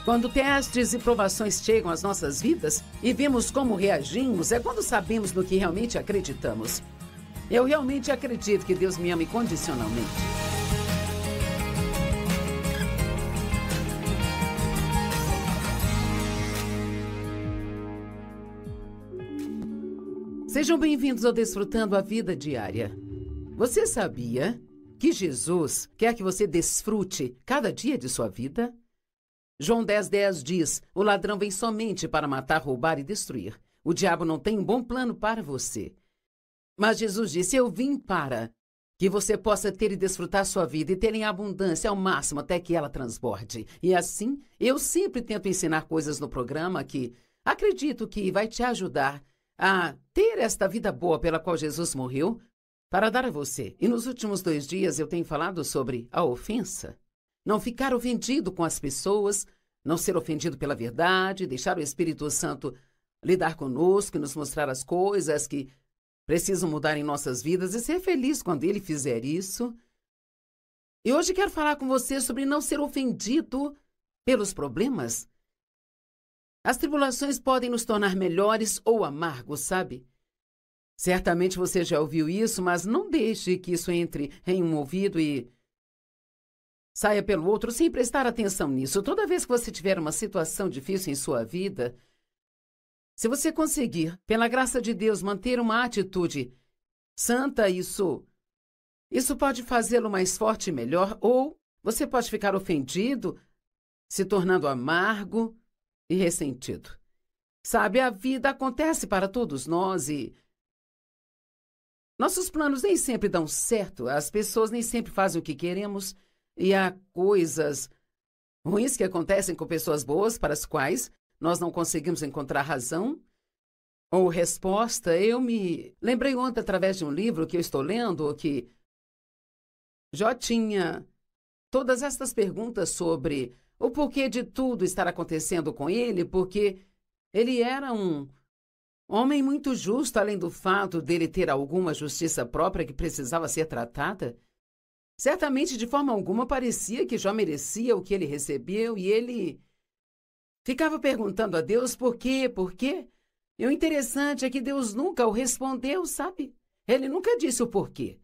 Quando testes e provações chegam às nossas vidas e vemos como reagimos, é quando sabemos no que realmente acreditamos. Eu realmente acredito que Deus me ama incondicionalmente. Sejam bem-vindos ao Desfrutando a Vida Diária. Você sabia que Jesus quer que você desfrute cada dia de sua vida? João 10:10 diz: o ladrão vem somente para matar, roubar e destruir. O diabo não tem um bom plano para você. Mas Jesus disse: eu vim para que você possa ter e desfrutar sua vida e ter em abundância ao máximo até que ela transborde. E assim, eu sempre tento ensinar coisas no programa que acredito que vai te ajudar a ter esta vida boa pela qual Jesus morreu para dar a você. E nos últimos 2 dias eu tenho falado sobre a ofensa. Não ficar ofendido com as pessoas, não ser ofendido pela verdade, deixar o Espírito Santo lidar conosco e nos mostrar as coisas que precisam mudar em nossas vidas e ser feliz quando Ele fizer isso. E hoje quero falar com você sobre não ser ofendido pelos problemas. As tribulações podem nos tornar melhores ou amargos, sabe? Certamente você já ouviu isso, mas não deixe que isso entre em um ouvido e saia pelo outro sem prestar atenção nisso. Toda vez que você tiver uma situação difícil em sua vida, se você conseguir, pela graça de Deus, manter uma atitude santa, isso pode fazê-lo mais forte e melhor, ou você pode ficar ofendido, se tornando amargo e ressentido. Sabe, a vida acontece para todos nós e nossos planos nem sempre dão certo, as pessoas nem sempre fazem o que queremos e há coisas ruins que acontecem com pessoas boas para as quais nós não conseguimos encontrar razão ou resposta. Eu me lembrei ontem, através de um livro que eu estou lendo, que Jó tinha todas estas perguntas sobre o porquê de tudo estar acontecendo com ele, porque ele era um homem muito justo, além do fato dele ter alguma justiça própria que precisava ser tratada. Certamente, de forma alguma, parecia que Jó merecia o que ele recebeu e ele ficava perguntando a Deus por quê, por quê. E o interessante é que Deus nunca o respondeu, sabe? Ele nunca disse o porquê.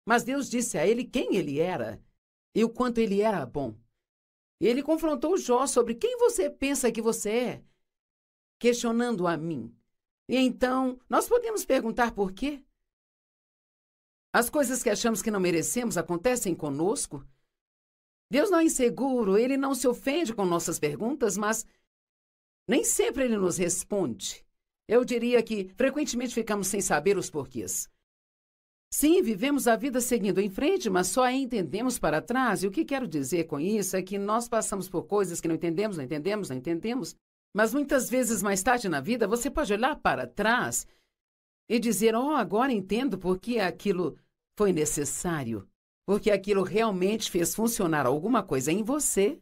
Mas Deus disse a ele quem ele era e o quanto ele era bom. E ele confrontou Jó sobre quem você pensa que você é, questionando a mim. E então, nós podemos perguntar por quê? As coisas que achamos que não merecemos acontecem conosco. Deus não é inseguro, Ele não se ofende com nossas perguntas, mas nem sempre Ele nos responde. Eu diria que frequentemente ficamos sem saber os porquês. Sim, vivemos a vida seguindo em frente, mas só a entendemos para trás. E o que quero dizer com isso é que nós passamos por coisas que não entendemos, não entendemos, não entendemos. Mas muitas vezes mais tarde na vida, você pode olhar para trás e dizer: oh, agora entendo por que aquilo foi necessário. Porque aquilo realmente fez funcionar alguma coisa em você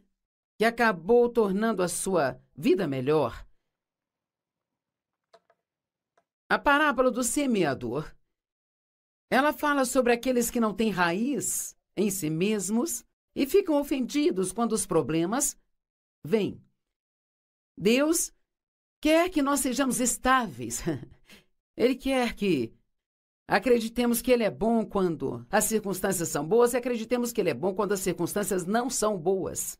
que acabou tornando a sua vida melhor. A parábola do semeador, ela fala sobre aqueles que não têm raiz em si mesmos e ficam ofendidos quando os problemas vêm. Deus quer que nós sejamos estáveis. Ele quer que acreditemos que Ele é bom quando as circunstâncias são boas e acreditemos que Ele é bom quando as circunstâncias não são boas.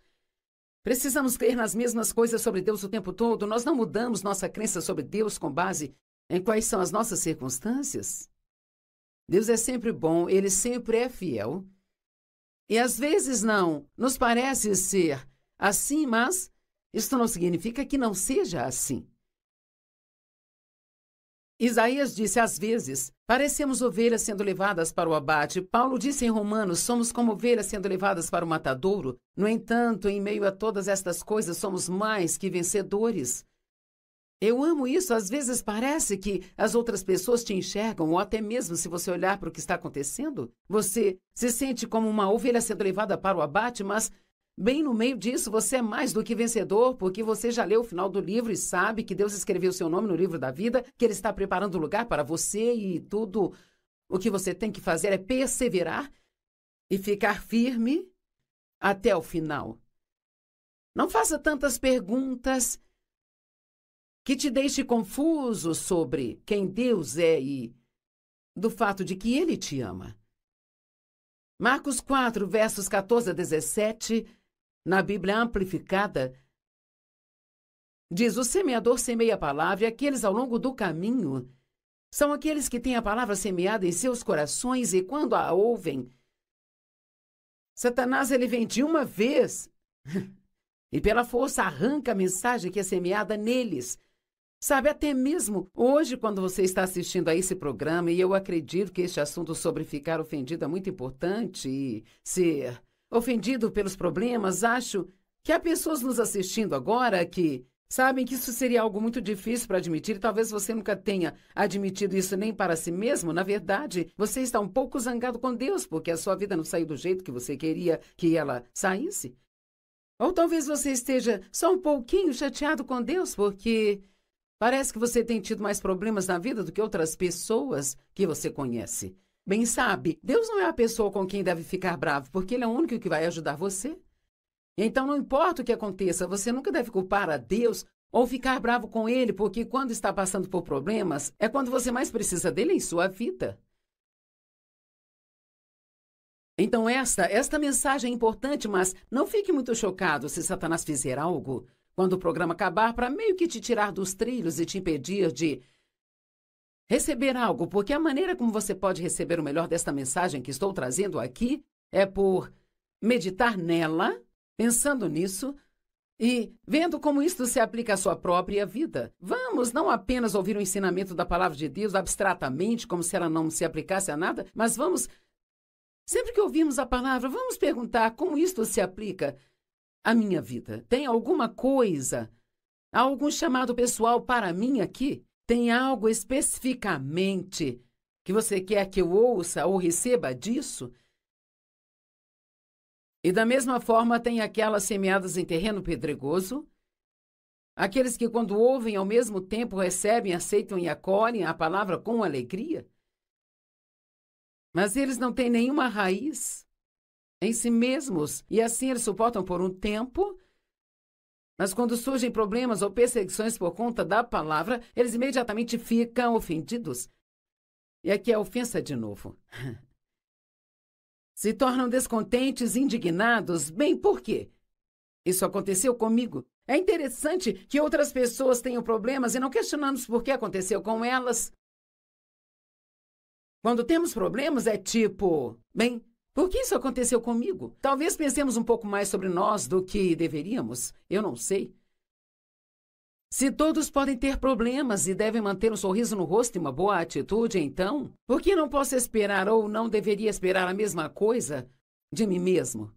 Precisamos crer nas mesmas coisas sobre Deus o tempo todo. Nós não mudamos nossa crença sobre Deus com base em quais são as nossas circunstâncias. Deus é sempre bom, Ele sempre é fiel. E às vezes não nos parece ser assim, mas isto não significa que não seja assim. Isaías disse: às vezes, parecemos ovelhas sendo levadas para o abate. Paulo disse em Romanos: somos como ovelhas sendo levadas para o matadouro. No entanto, em meio a todas estas coisas, somos mais que vencedores. Eu amo isso. Às vezes parece que as outras pessoas te enxergam, ou até mesmo se você olhar para o que está acontecendo, você se sente como uma ovelha sendo levada para o abate, mas bem no meio disso, você é mais do que vencedor, porque você já leu o final do livro e sabe que Deus escreveu seu nome no livro da vida, que Ele está preparando o lugar para você e tudo o que você tem que fazer é perseverar e ficar firme até o final. Não faça tantas perguntas que te deixe confuso sobre quem Deus é e do fato de que Ele te ama. Marcos 4, versos 14 a 17, na Bíblia Amplificada, diz: o semeador semeia a palavra e aqueles ao longo do caminho são aqueles que têm a palavra semeada em seus corações e quando a ouvem, Satanás ele vem de uma vez e pela força arranca a mensagem que é semeada neles. Sabe, até mesmo hoje, quando você está assistindo a esse programa, e eu acredito que este assunto sobre ficar ofendido é muito importante e ser ofendido pelos problemas, acho que há pessoas nos assistindo agora que sabem que isso seria algo muito difícil para admitir. Talvez você nunca tenha admitido isso nem para si mesmo. Na verdade, você está um pouco zangado com Deus porque a sua vida não saiu do jeito que você queria que ela saísse. Ou talvez você esteja só um pouquinho chateado com Deus porque parece que você tem tido mais problemas na vida do que outras pessoas que você conhece. Bem, sabe, Deus não é a pessoa com quem deve ficar bravo, porque Ele é o único que vai ajudar você. Então, não importa o que aconteça, você nunca deve culpar a Deus ou ficar bravo com Ele, porque quando está passando por problemas, é quando você mais precisa dele em sua vida. Então, esta mensagem é importante, mas não fique muito chocado se Satanás fizer algo quando o programa acabar para meio que te tirar dos trilhos e te impedir de receber algo, porque a maneira como você pode receber o melhor desta mensagem que estou trazendo aqui é por meditar nela, pensando nisso e vendo como isto se aplica à sua própria vida. Vamos não apenas ouvir o ensinamento da palavra de Deus abstratamente, como se ela não se aplicasse a nada, mas vamos, sempre que ouvimos a palavra, vamos perguntar como isto se aplica à minha vida. Tem alguma coisa, algum chamado pessoal para mim aqui? Tem algo especificamente que você quer que eu ouça ou receba disso? E da mesma forma tem aquelas semeadas em terreno pedregoso, aqueles que quando ouvem ao mesmo tempo recebem, aceitam e acolhem a palavra com alegria. Mas eles não têm nenhuma raiz em si mesmos e assim eles suportam por um tempo, mas quando surgem problemas ou perseguições por conta da palavra, eles imediatamente ficam ofendidos. E aqui é a ofensa de novo. Se tornam descontentes, indignados. Bem, por quê? Isso aconteceu comigo. É interessante que outras pessoas tenham problemas e não questionamos por que aconteceu com elas. Quando temos problemas, é tipo, bem, por que isso aconteceu comigo? Talvez pensemos um pouco mais sobre nós do que deveríamos. Eu não sei. Se todos podem ter problemas e devem manter um sorriso no rosto e uma boa atitude, então, por que não posso esperar ou não deveria esperar a mesma coisa de mim mesmo?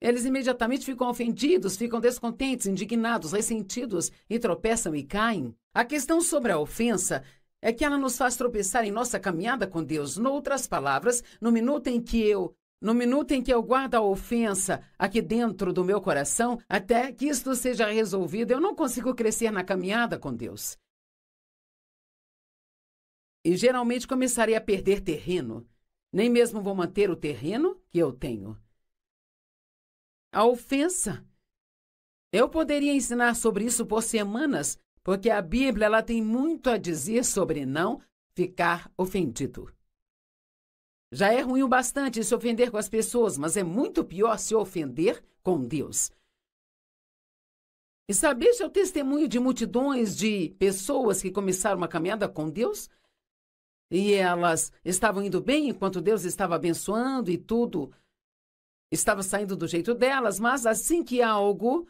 Eles imediatamente ficam ofendidos, ficam descontentes, indignados, ressentidos e tropeçam e caem. A questão sobre a ofensa é que ela nos faz tropeçar em nossa caminhada com Deus. Noutras palavras, no minuto em que eu guardo a ofensa aqui dentro do meu coração, até que isto seja resolvido, eu não consigo crescer na caminhada com Deus. E geralmente começarei a perder terreno. Nem mesmo vou manter o terreno que eu tenho. A ofensa. Eu poderia ensinar sobre isso por semanas, porque a Bíblia ela tem muito a dizer sobre não ficar ofendido. Já é ruim o bastante se ofender com as pessoas, mas é muito pior se ofender com Deus. E sabe, este é o testemunho de multidões de pessoas que começaram uma caminhada com Deus e elas estavam indo bem enquanto Deus estava abençoando e tudo estava saindo do jeito delas, mas assim que algo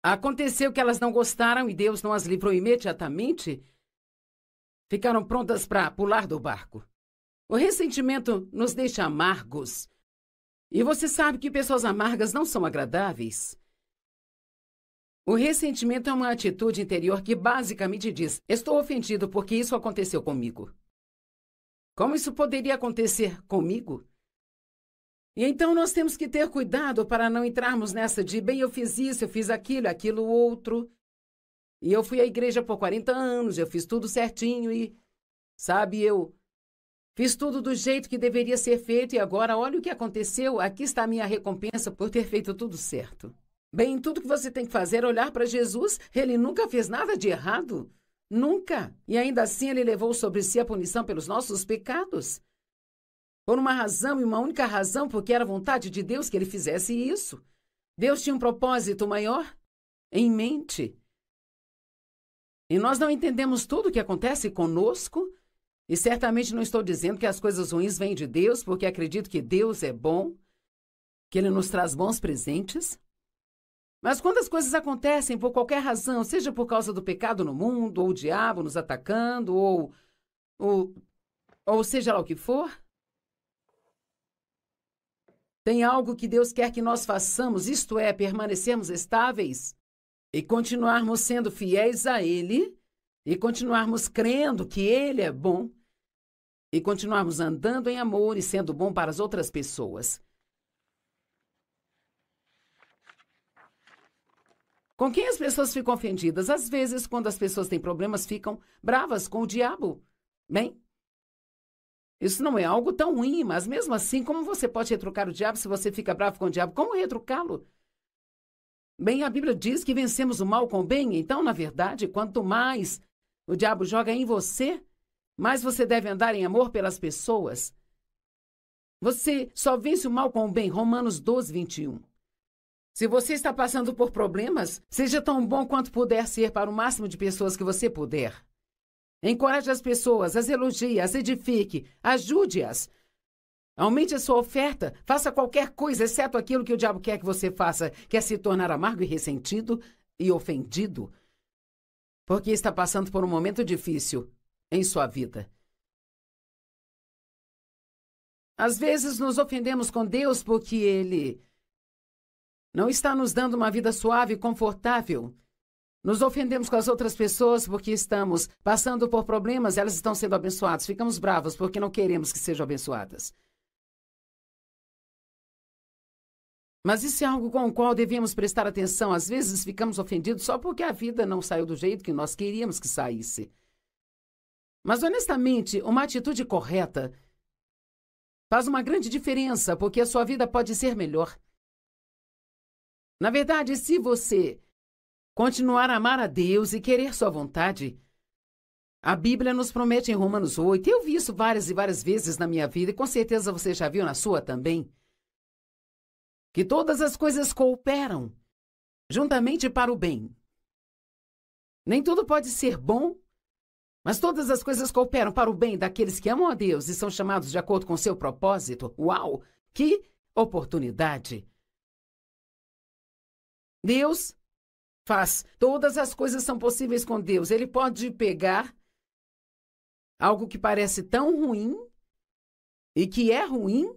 aconteceu que elas não gostaram e Deus não as livrou imediatamente, ficaram prontas para pular do barco. O ressentimento nos deixa amargos. E você sabe que pessoas amargas não são agradáveis. O ressentimento é uma atitude interior que basicamente diz: estou ofendido porque isso aconteceu comigo. Como isso poderia acontecer comigo? E então nós temos que ter cuidado para não entrarmos nessa de, bem, eu fiz isso, eu fiz aquilo outro. E eu fui à igreja por 40 anos, eu fiz tudo certinho e, sabe, eu Fiz tudo do jeito que deveria ser feito e agora olha o que aconteceu. Aqui está a minha recompensa por ter feito tudo certo. Bem, tudo que você tem que fazer é olhar para Jesus. Ele nunca fez nada de errado. Nunca. E ainda assim ele levou sobre si a punição pelos nossos pecados. Por uma razão e uma única razão, porque era vontade de Deus que ele fizesse isso. Deus tinha um propósito maior em mente. E nós não entendemos tudo o que acontece conosco. E certamente não estou dizendo que as coisas ruins vêm de Deus, porque acredito que Deus é bom, que Ele nos traz bons presentes. Mas quando as coisas acontecem por qualquer razão, seja por causa do pecado no mundo, ou o diabo nos atacando, ou seja lá o que for, tem algo que Deus quer que nós façamos, isto é, permanecermos estáveis e continuarmos sendo fiéis a Ele, e continuarmos crendo que Ele é bom, e continuarmos andando em amor e sendo bom para as outras pessoas. Com quem as pessoas ficam ofendidas? Às vezes, quando as pessoas têm problemas, ficam bravas com o diabo. Bem, isso não é algo tão ruim, mas mesmo assim, como você pode retrucar o diabo se você fica bravo com o diabo? Como retrucá-lo? Bem, a Bíblia diz que vencemos o mal com o bem, então, na verdade, quanto mais o diabo joga em você, mais você deve andar em amor pelas pessoas. Você só vence o mal com o bem. Romanos 12, 21. Se você está passando por problemas, seja tão bom quanto puder ser para o máximo de pessoas que você puder. Encoraje as pessoas, as elogie, as edifique, ajude-as. Aumente a sua oferta, faça qualquer coisa, exceto aquilo que o diabo quer que você faça, que é se tornar amargo e ressentido e ofendido, porque está passando por um momento difícil em sua vida. Às vezes nos ofendemos com Deus porque Ele não está nos dando uma vida suave e confortável. Nos ofendemos com as outras pessoas porque estamos passando por problemas e elas estão sendo abençoadas. Ficamos bravos porque não queremos que sejam abençoadas. Mas isso é algo com o qual devemos prestar atenção. Às vezes ficamos ofendidos só porque a vida não saiu do jeito que nós queríamos que saísse. Mas, honestamente, uma atitude correta faz uma grande diferença, porque a sua vida pode ser melhor. Na verdade, se você continuar a amar a Deus e querer sua vontade, a Bíblia nos promete em Romanos 8, eu vi isso várias e várias vezes na minha vida, e com certeza você já viu na sua também, que todas as coisas cooperam juntamente para o bem. Nem tudo pode ser bom, mas todas as coisas cooperam para o bem daqueles que amam a Deus e são chamados de acordo com seu propósito. Uau! Que oportunidade! Deus faz. Todas as coisas são possíveis com Deus. Ele pode pegar algo que parece tão ruim e que é ruim,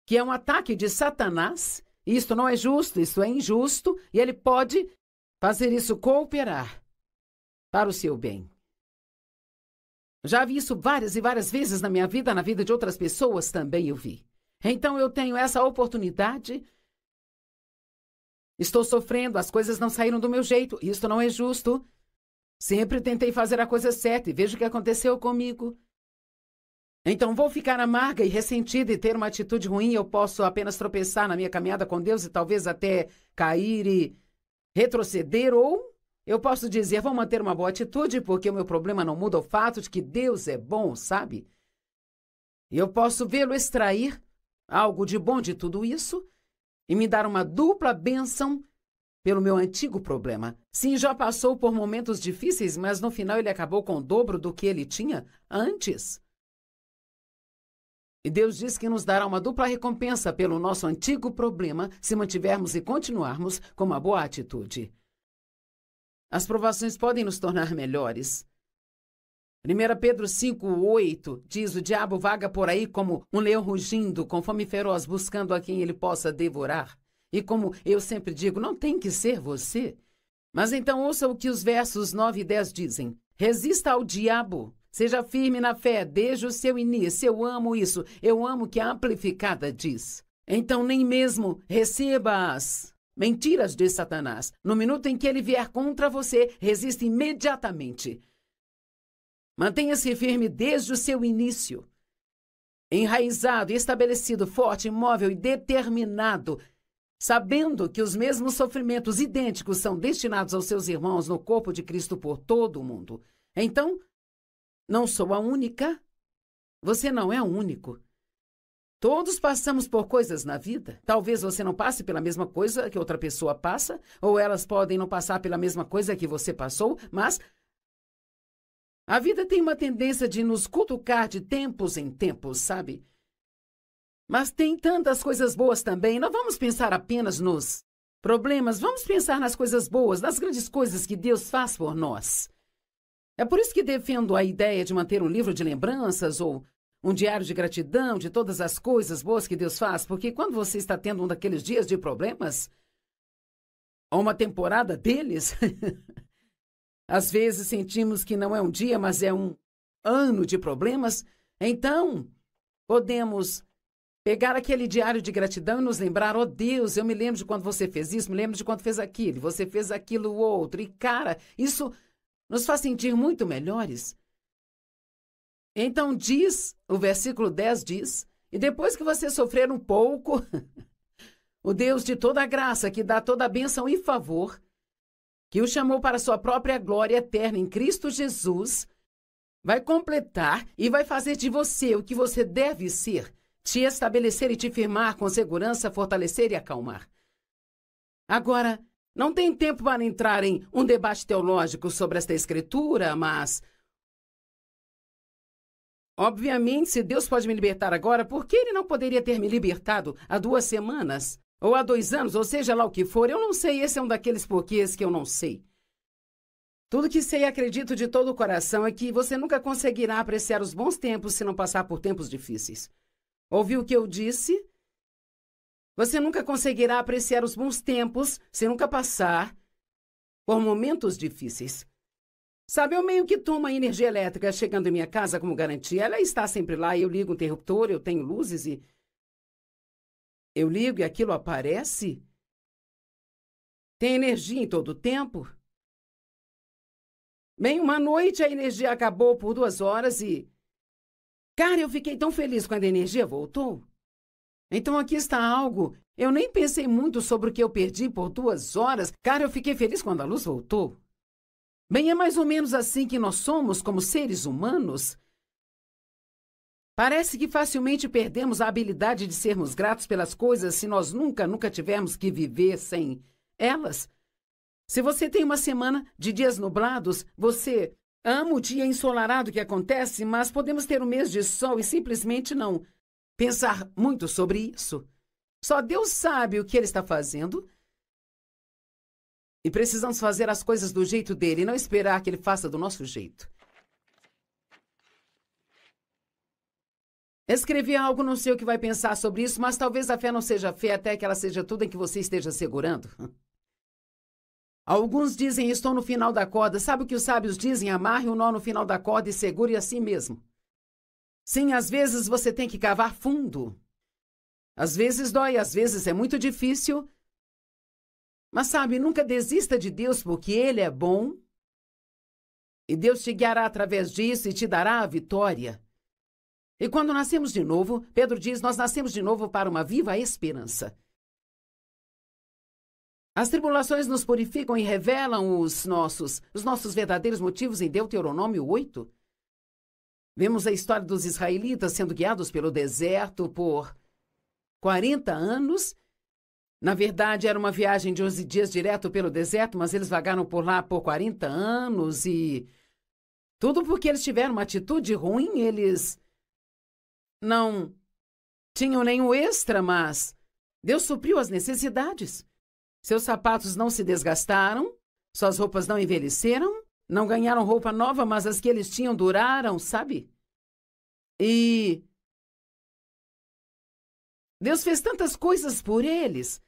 que é um ataque de Satanás. Isto não é justo, isso é injusto, e ele pode fazer isso cooperar para o seu bem. Já vi isso várias e várias vezes na minha vida, na vida de outras pessoas também eu vi. Então eu tenho essa oportunidade. Estou sofrendo, as coisas não saíram do meu jeito, isto não é justo. Sempre tentei fazer a coisa certa e veja o que aconteceu comigo. Então vou ficar amarga e ressentida e ter uma atitude ruim, eu posso apenas tropeçar na minha caminhada com Deus e talvez até cair e retroceder, ou eu posso dizer, vou manter uma boa atitude porque o meu problema não muda o fato de que Deus é bom, sabe? E eu posso vê-lo extrair algo de bom de tudo isso e me dar uma dupla bênção pelo meu antigo problema. Sim, já passou por momentos difíceis, mas no final ele acabou com o dobro do que ele tinha antes. E Deus diz que nos dará uma dupla recompensa pelo nosso antigo problema se mantivermos e continuarmos com uma boa atitude. As provações podem nos tornar melhores. 1 Pedro 5:8 diz, o diabo vaga por aí como um leão rugindo, com fome feroz, buscando a quem ele possa devorar. E como eu sempre digo, não tem que ser você. Mas então ouça o que os versos 9 e 10 dizem. Resista ao diabo, seja firme na fé, desde o seu início. Eu amo isso, eu amo que a Amplificada diz. Então nem mesmo receba as mentiras de Satanás. No minuto em que ele vier contra você, resista imediatamente. Mantenha-se firme desde o seu início. enraizado, estabelecido, forte, imóvel e determinado, sabendo que os mesmos sofrimentos idênticos são destinados aos seus irmãos no corpo de Cristo por todo o mundo. Então, não sou a única. Você não é o único. Todos passamos por coisas na vida. Talvez você não passe pela mesma coisa que outra pessoa passa, ou elas podem não passar pela mesma coisa que você passou, mas a vida tem uma tendência de nos cutucar de tempos em tempos, sabe? Mas tem tantas coisas boas também. Não vamos pensar apenas nos problemas, vamos pensar nas coisas boas, nas grandes coisas que Deus faz por nós. É por isso que defendo a ideia de manter um livro de lembranças ou um diário de gratidão de todas as coisas boas que Deus faz, porque quando você está tendo um daqueles dias de problemas, ou uma temporada deles, às vezes sentimos que não é um dia, mas é um ano de problemas, então podemos pegar aquele diário de gratidão e nos lembrar, oh Deus, eu me lembro de quando você fez isso, me lembro de quando fez aquilo, você fez aquilo outro, e cara, isso nos faz sentir muito melhores. Então diz, o versículo 10 diz, e depois que você sofrer um pouco, o Deus de toda a graça, que dá toda a bênção e favor, que o chamou para a sua própria glória eterna em Cristo Jesus, vai completar e vai fazer de você o que você deve ser, te estabelecer e te firmar com segurança, fortalecer e acalmar. Agora, não tem tempo para entrar em um debate teológico sobre esta escritura, mas obviamente, se Deus pode me libertar agora, por que Ele não poderia ter me libertado há 2 semanas? Ou há 2 anos, ou seja lá o que for? Eu não sei, esse é um daqueles porquês que eu não sei. Tudo que sei e acredito de todo o coração é que você nunca conseguirá apreciar os bons tempos se não passar por tempos difíceis. Ouviu o que eu disse? Você nunca conseguirá apreciar os bons tempos se nunca passar por momentos difíceis. Sabe, eu meio que tomo a energia elétrica chegando em minha casa como garantia. Ela está sempre lá, eu ligo o interruptor, eu tenho luzes e eu ligo e aquilo aparece. Tem energia em todo o tempo. Bem, uma noite a energia acabou por 2 horas e cara, eu fiquei tão feliz quando a energia voltou. Então aqui está algo. Eu nem pensei muito sobre o que eu perdi por 2 horas. Cara, eu fiquei feliz quando a luz voltou. Bem, é mais ou menos assim que nós somos como seres humanos. Parece que facilmente perdemos a habilidade de sermos gratos pelas coisas se nós nunca tivermos que viver sem elas. Se você tem uma semana de dias nublados, você ama o dia ensolarado que acontece, mas podemos ter um mês de sol e simplesmente não pensar muito sobre isso. Só Deus sabe o que Ele está fazendo. E precisamos fazer as coisas do jeito dele e não esperar que Ele faça do nosso jeito. Escrevi algo, não sei o que vai pensar sobre isso, mas talvez a fé não seja fé até que ela seja tudo em que você esteja segurando. Alguns dizem, estou no final da corda. Sabe o que os sábios dizem? Amarre o nó no final da corda e segure assim mesmo. Sim, às vezes você tem que cavar fundo. Às vezes dói, às vezes é muito difícil. Mas sabe, nunca desista de Deus porque Ele é bom. E Deus te guiará através disso e te dará a vitória. E quando nascemos de novo, Pedro diz, nós nascemos de novo para uma viva esperança. As tribulações nos purificam e revelam os nossos verdadeiros motivos em Deuteronômio 8. Vemos a história dos israelitas sendo guiados pelo deserto por 40 anos. Na verdade, era uma viagem de 11 dias direto pelo deserto, mas eles vagaram por lá por 40 anos e tudo porque eles tiveram uma atitude ruim, eles não tinham nenhum extra, mas Deus supriu as necessidades. Seus sapatos não se desgastaram, suas roupas não envelheceram, não ganharam roupa nova, mas as que eles tinham duraram, sabe? E Deus fez tantas coisas por eles.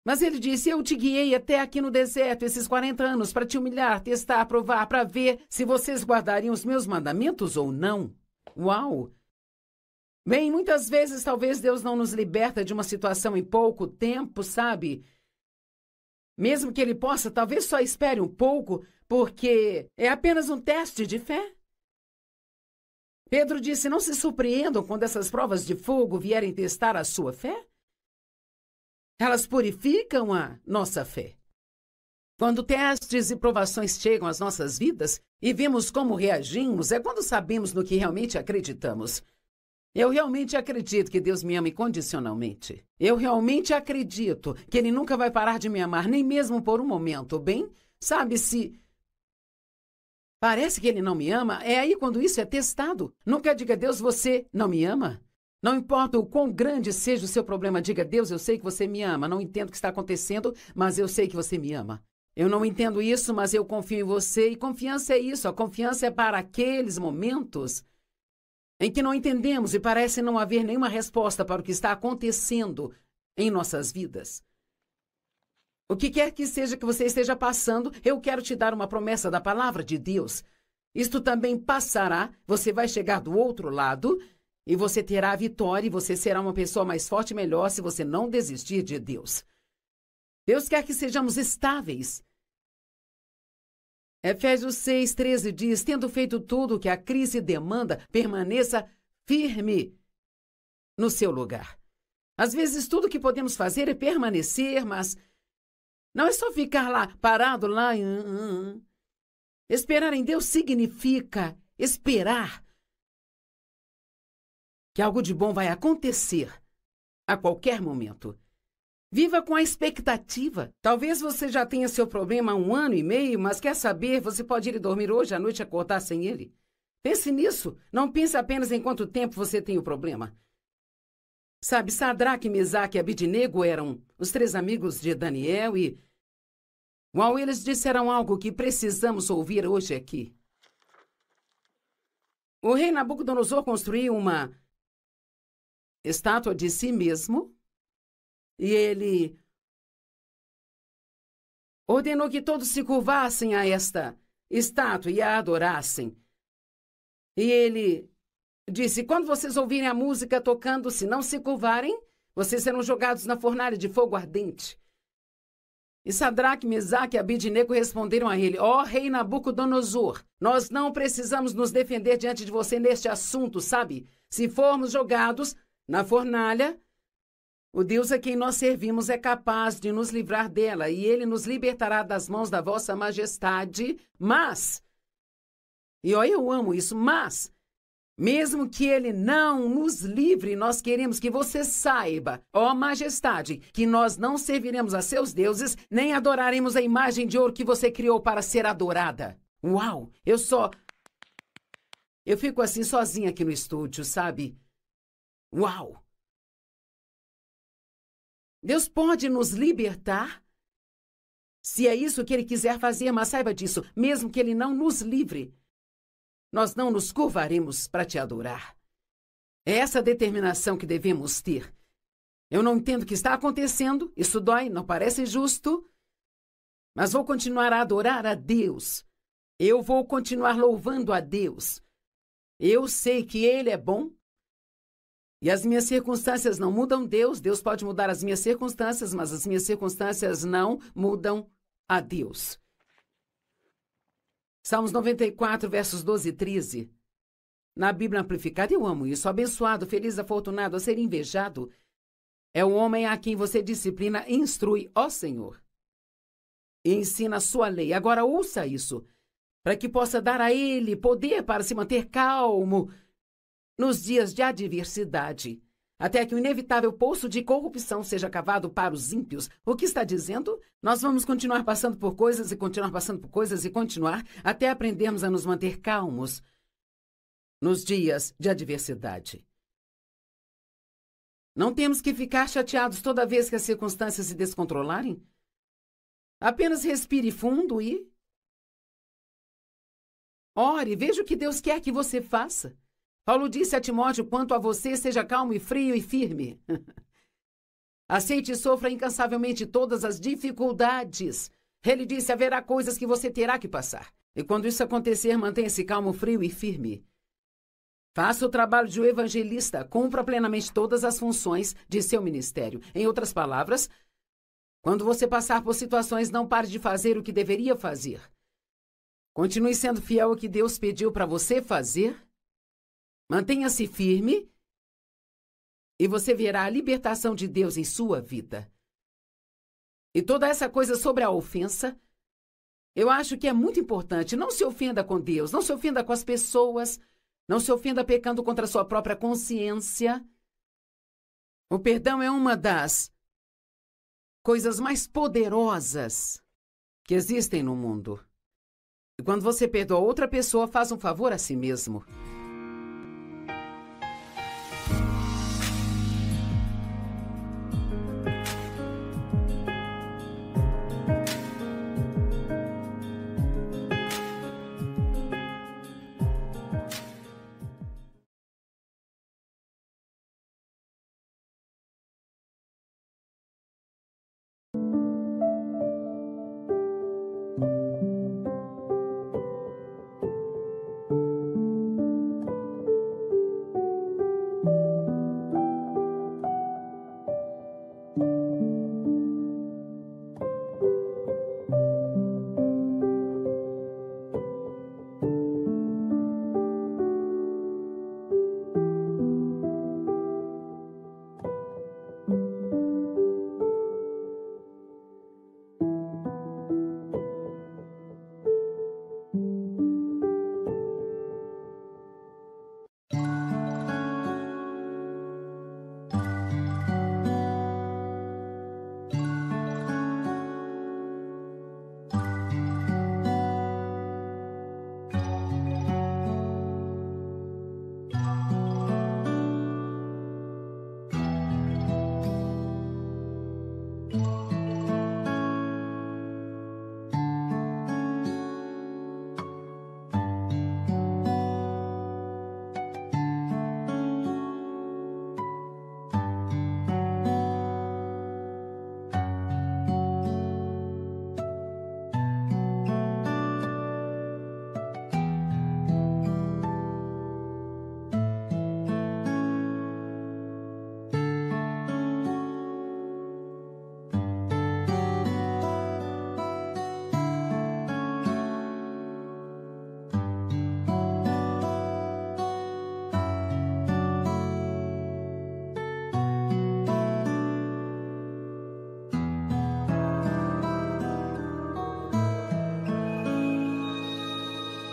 Mas Ele disse, eu te guiei até aqui no deserto esses 40 anos para te humilhar, testar, provar, para ver se vocês guardariam os meus mandamentos ou não. Uau! Bem, muitas vezes talvez Deus não nos liberta de uma situação em pouco tempo, sabe? Mesmo que Ele possa, talvez só espere um pouco, porque é apenas um teste de fé. Pedro disse: não se surpreendam quando essas provas de fogo vierem testar a sua fé. Elas purificam a nossa fé. Quando testes e provações chegam às nossas vidas e vemos como reagimos, é quando sabemos no que realmente acreditamos. Eu realmente acredito que Deus me ama incondicionalmente. Eu realmente acredito que Ele nunca vai parar de me amar, nem mesmo por um momento. Bem, sabe, se parece que Ele não me ama, é aí quando isso é testado. Nunca diga: Deus, você não me ama. Não importa o quão grande seja o seu problema, diga: Deus, eu sei que você me ama. Não entendo o que está acontecendo, mas eu sei que você me ama. Eu não entendo isso, mas eu confio em você. E confiança é isso. A confiança é para aqueles momentos em que não entendemos e parece não haver nenhuma resposta para o que está acontecendo em nossas vidas. O que quer que seja que você esteja passando, eu quero te dar uma promessa da palavra de Deus. Isto também passará, você vai chegar do outro lado e você terá a vitória e você será uma pessoa mais forte e melhor se você não desistir de Deus. Deus quer que sejamos estáveis. Efésios 6:13 diz: tendo feito tudo o que a crise demanda, permaneça firme no seu lugar. Às vezes tudo que podemos fazer é permanecer, mas não é só ficar lá, parado lá. Esperar em Deus significa esperar que algo de bom vai acontecer a qualquer momento. Viva com a expectativa. Talvez você já tenha seu problema há 1 ano e meio, mas quer saber, você pode ir dormir hoje à noite e acordar sem ele. Pense nisso. Não pense apenas em quanto tempo você tem o problema. Sabe, Sadraque, Mesaque e Abidnego eram os 3 amigos de Daniel e uau, eles disseram algo que precisamos ouvir hoje aqui. O rei Nabucodonosor construiu uma estátua de si mesmo. E ele ordenou que todos se curvassem a esta estátua e a adorassem. E ele disse: quando vocês ouvirem a música tocando, se não se curvarem, vocês serão jogados na fornalha de fogo ardente. E Sadraque, Mesaque e Abidnego responderam a ele: ó rei Nabucodonosor, nós não precisamos nos defender diante de você neste assunto, sabe? Se formos jogados na fornalha, o Deus a quem nós servimos é capaz de nos livrar dela, e ele nos libertará das mãos da vossa majestade, mas, e ó, eu amo isso, mas, mesmo que ele não nos livre, nós queremos que você saiba, ó majestade, que nós não serviremos a seus deuses, nem adoraremos a imagem de ouro que você criou para ser adorada. Uau, eu fico assim sozinha aqui no estúdio, sabe? Uau! Deus pode nos libertar, se é isso que Ele quiser fazer, mas saiba disso, mesmo que Ele não nos livre, nós não nos curvaremos para te adorar. É essa determinação que devemos ter. Eu não entendo o que está acontecendo, isso dói, não parece justo, mas vou continuar a adorar a Deus. Eu vou continuar louvando a Deus. Eu sei que Ele é bom. E as minhas circunstâncias não mudam Deus. Deus pode mudar as minhas circunstâncias, mas as minhas circunstâncias não mudam a Deus. Salmos 94, versos 12 e 13. Na Bíblia Amplificada, eu amo isso. Abençoado, feliz, afortunado, a ser invejado é o homem a quem você disciplina e instrui, ó Senhor, e ensina a sua lei. Agora ouça isso, para que possa dar a ele poder para se manter calmo nos dias de adversidade, até que o inevitável poço de corrupção seja cavado para os ímpios. O que está dizendo? Nós vamos continuar passando por coisas e continuar passando por coisas e continuar até aprendermos a nos manter calmos nos dias de adversidade. Não temos que ficar chateados toda vez que as circunstâncias se descontrolarem. Apenas respire fundo e ore, veja o que Deus quer que você faça. Paulo disse a Timóteo: quanto a você, seja calmo e frio e firme. Aceite e sofra incansavelmente todas as dificuldades. Ele disse: haverá coisas que você terá que passar. E quando isso acontecer, mantenha-se calmo, frio e firme. Faça o trabalho de um evangelista, cumpra plenamente todas as funções de seu ministério. Em outras palavras, quando você passar por situações, não pare de fazer o que deveria fazer. Continue sendo fiel ao que Deus pediu para você fazer Mantenha-se firme e você verá a libertação de Deus em sua vida. E toda essa coisa sobre a ofensa, eu acho que é muito importante. Não se ofenda com Deus, não se ofenda com as pessoas, não se ofenda pecando contra a sua própria consciência. O perdão é uma das coisas mais poderosas que existem no mundo. E quando você perdoa outra pessoa, faz um favor a si mesmo.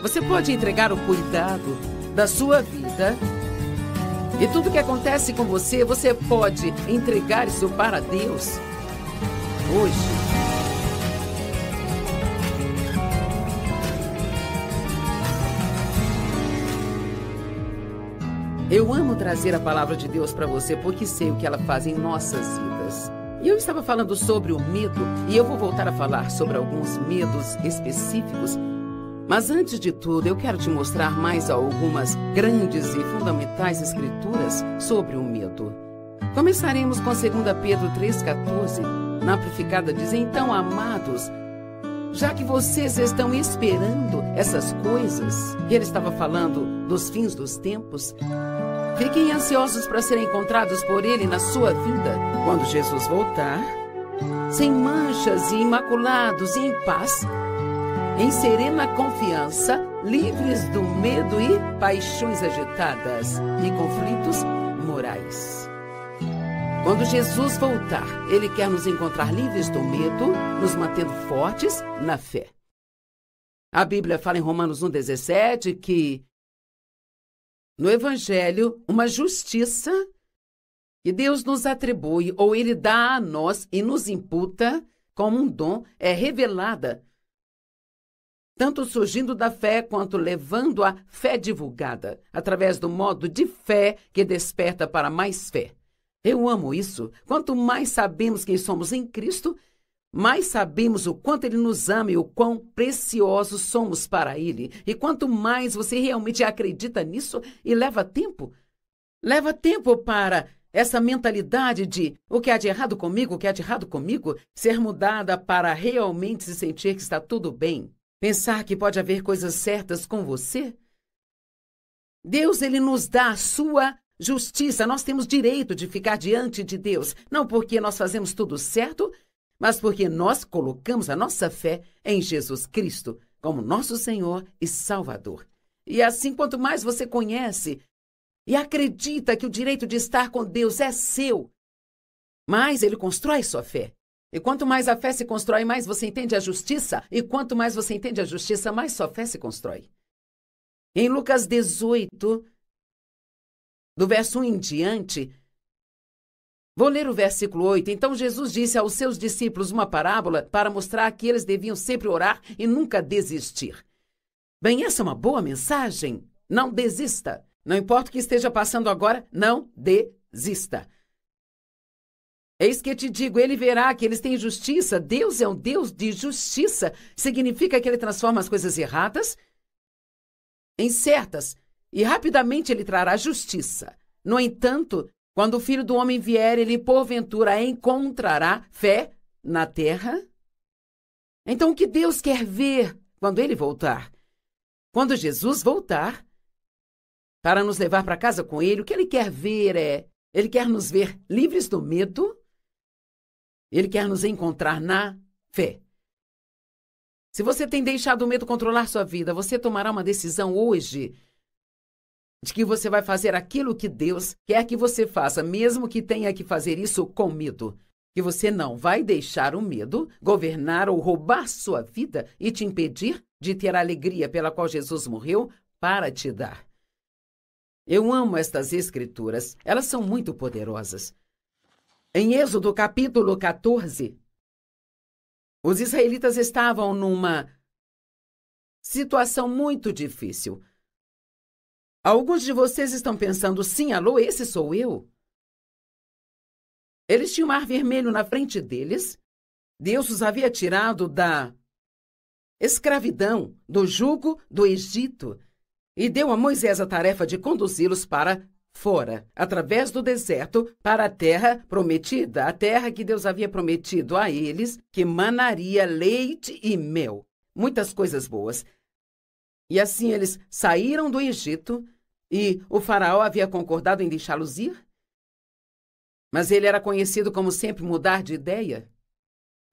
Você pode entregar o cuidado da sua vida e tudo que acontece com você, você pode entregar isso para Deus hoje. Eu amo trazer a palavra de Deus para você porque sei o que ela faz em nossas vidas. E eu estava falando sobre o medo e eu vou voltar a falar sobre alguns medos específicos. Mas antes de tudo, eu quero te mostrar mais algumas grandes e fundamentais escrituras sobre o medo. Começaremos com 2 Pedro 3,14. Na Amplificada diz: então, amados, já que vocês estão esperando essas coisas, e ele estava falando dos fins dos tempos, fiquem ansiosos para serem encontrados por ele na sua vida, quando Jesus voltar, sem manchas e imaculados e em paz, em serena confiança, livres do medo e paixões agitadas e conflitos morais. Quando Jesus voltar, ele quer nos encontrar livres do medo, nos mantendo fortes na fé. A Bíblia fala em Romanos 1,17 que no Evangelho, uma justiça que Deus nos atribui ou ele dá a nós e nos imputa como um dom é revelada, tanto surgindo da fé quanto levando a fé divulgada, através do modo de fé que desperta para mais fé. Eu amo isso. Quanto mais sabemos quem somos em Cristo, mais sabemos o quanto Ele nos ama e o quão preciosos somos para Ele. E quanto mais você realmente acredita nisso e leva tempo para essa mentalidade de o que há de errado comigo, o que há de errado comigo, ser mudada para realmente se sentir que está tudo bem. Pensar que pode haver coisas certas com você. Deus, ele nos dá a sua justiça. Nós temos direito de ficar diante de Deus, não porque nós fazemos tudo certo, mas porque nós colocamos a nossa fé em Jesus Cristo como nosso Senhor e Salvador. E assim, quanto mais você conhece e acredita que o direito de estar com Deus é seu, mais ele constrói sua fé. E quanto mais a fé se constrói, mais você entende a justiça. E quanto mais você entende a justiça, mais sua fé se constrói. Em Lucas 18, do verso 1 em diante, vou ler o versículo 8. Então Jesus disse aos seus discípulos uma parábola para mostrar que eles deviam sempre orar e nunca desistir. Bem, essa é uma boa mensagem. Não desista. Não importa o que esteja passando agora, não desista. Eis que te digo, ele verá que eles têm justiça. Deus é um Deus de justiça. Significa que ele transforma as coisas erradas em certas. E rapidamente ele trará justiça. No entanto, quando o Filho do Homem vier, ele porventura encontrará fé na terra? Então, o que Deus quer ver quando ele voltar? Quando Jesus voltar, para nos levar para casa com ele, o que ele quer ver ele quer nos ver livres do medo. Ele quer nos encontrar na fé. Se você tem deixado o medo controlar sua vida, você tomará uma decisão hoje de que você vai fazer aquilo que Deus quer que você faça, mesmo que tenha que fazer isso com medo. Que você não vai deixar o medo governar ou roubar sua vida e te impedir de ter a alegria pela qual Jesus morreu para te dar. Eu amo estas escrituras. Elas são muito poderosas. Em Êxodo capítulo 14, os israelitas estavam numa situação muito difícil. Alguns de vocês estão pensando, sim, alô, esse sou eu? Eles tinham o Mar Vermelho na frente deles. Deus os havia tirado da escravidão, do jugo do Egito, e deu a Moisés a tarefa de conduzi-los para fora, através do deserto, para a terra prometida, a terra que Deus havia prometido a eles, que manaria leite e mel, muitas coisas boas. E assim eles saíram do Egito, e o faraó havia concordado em deixá-los ir. Mas ele era conhecido como sempre mudar de ideia.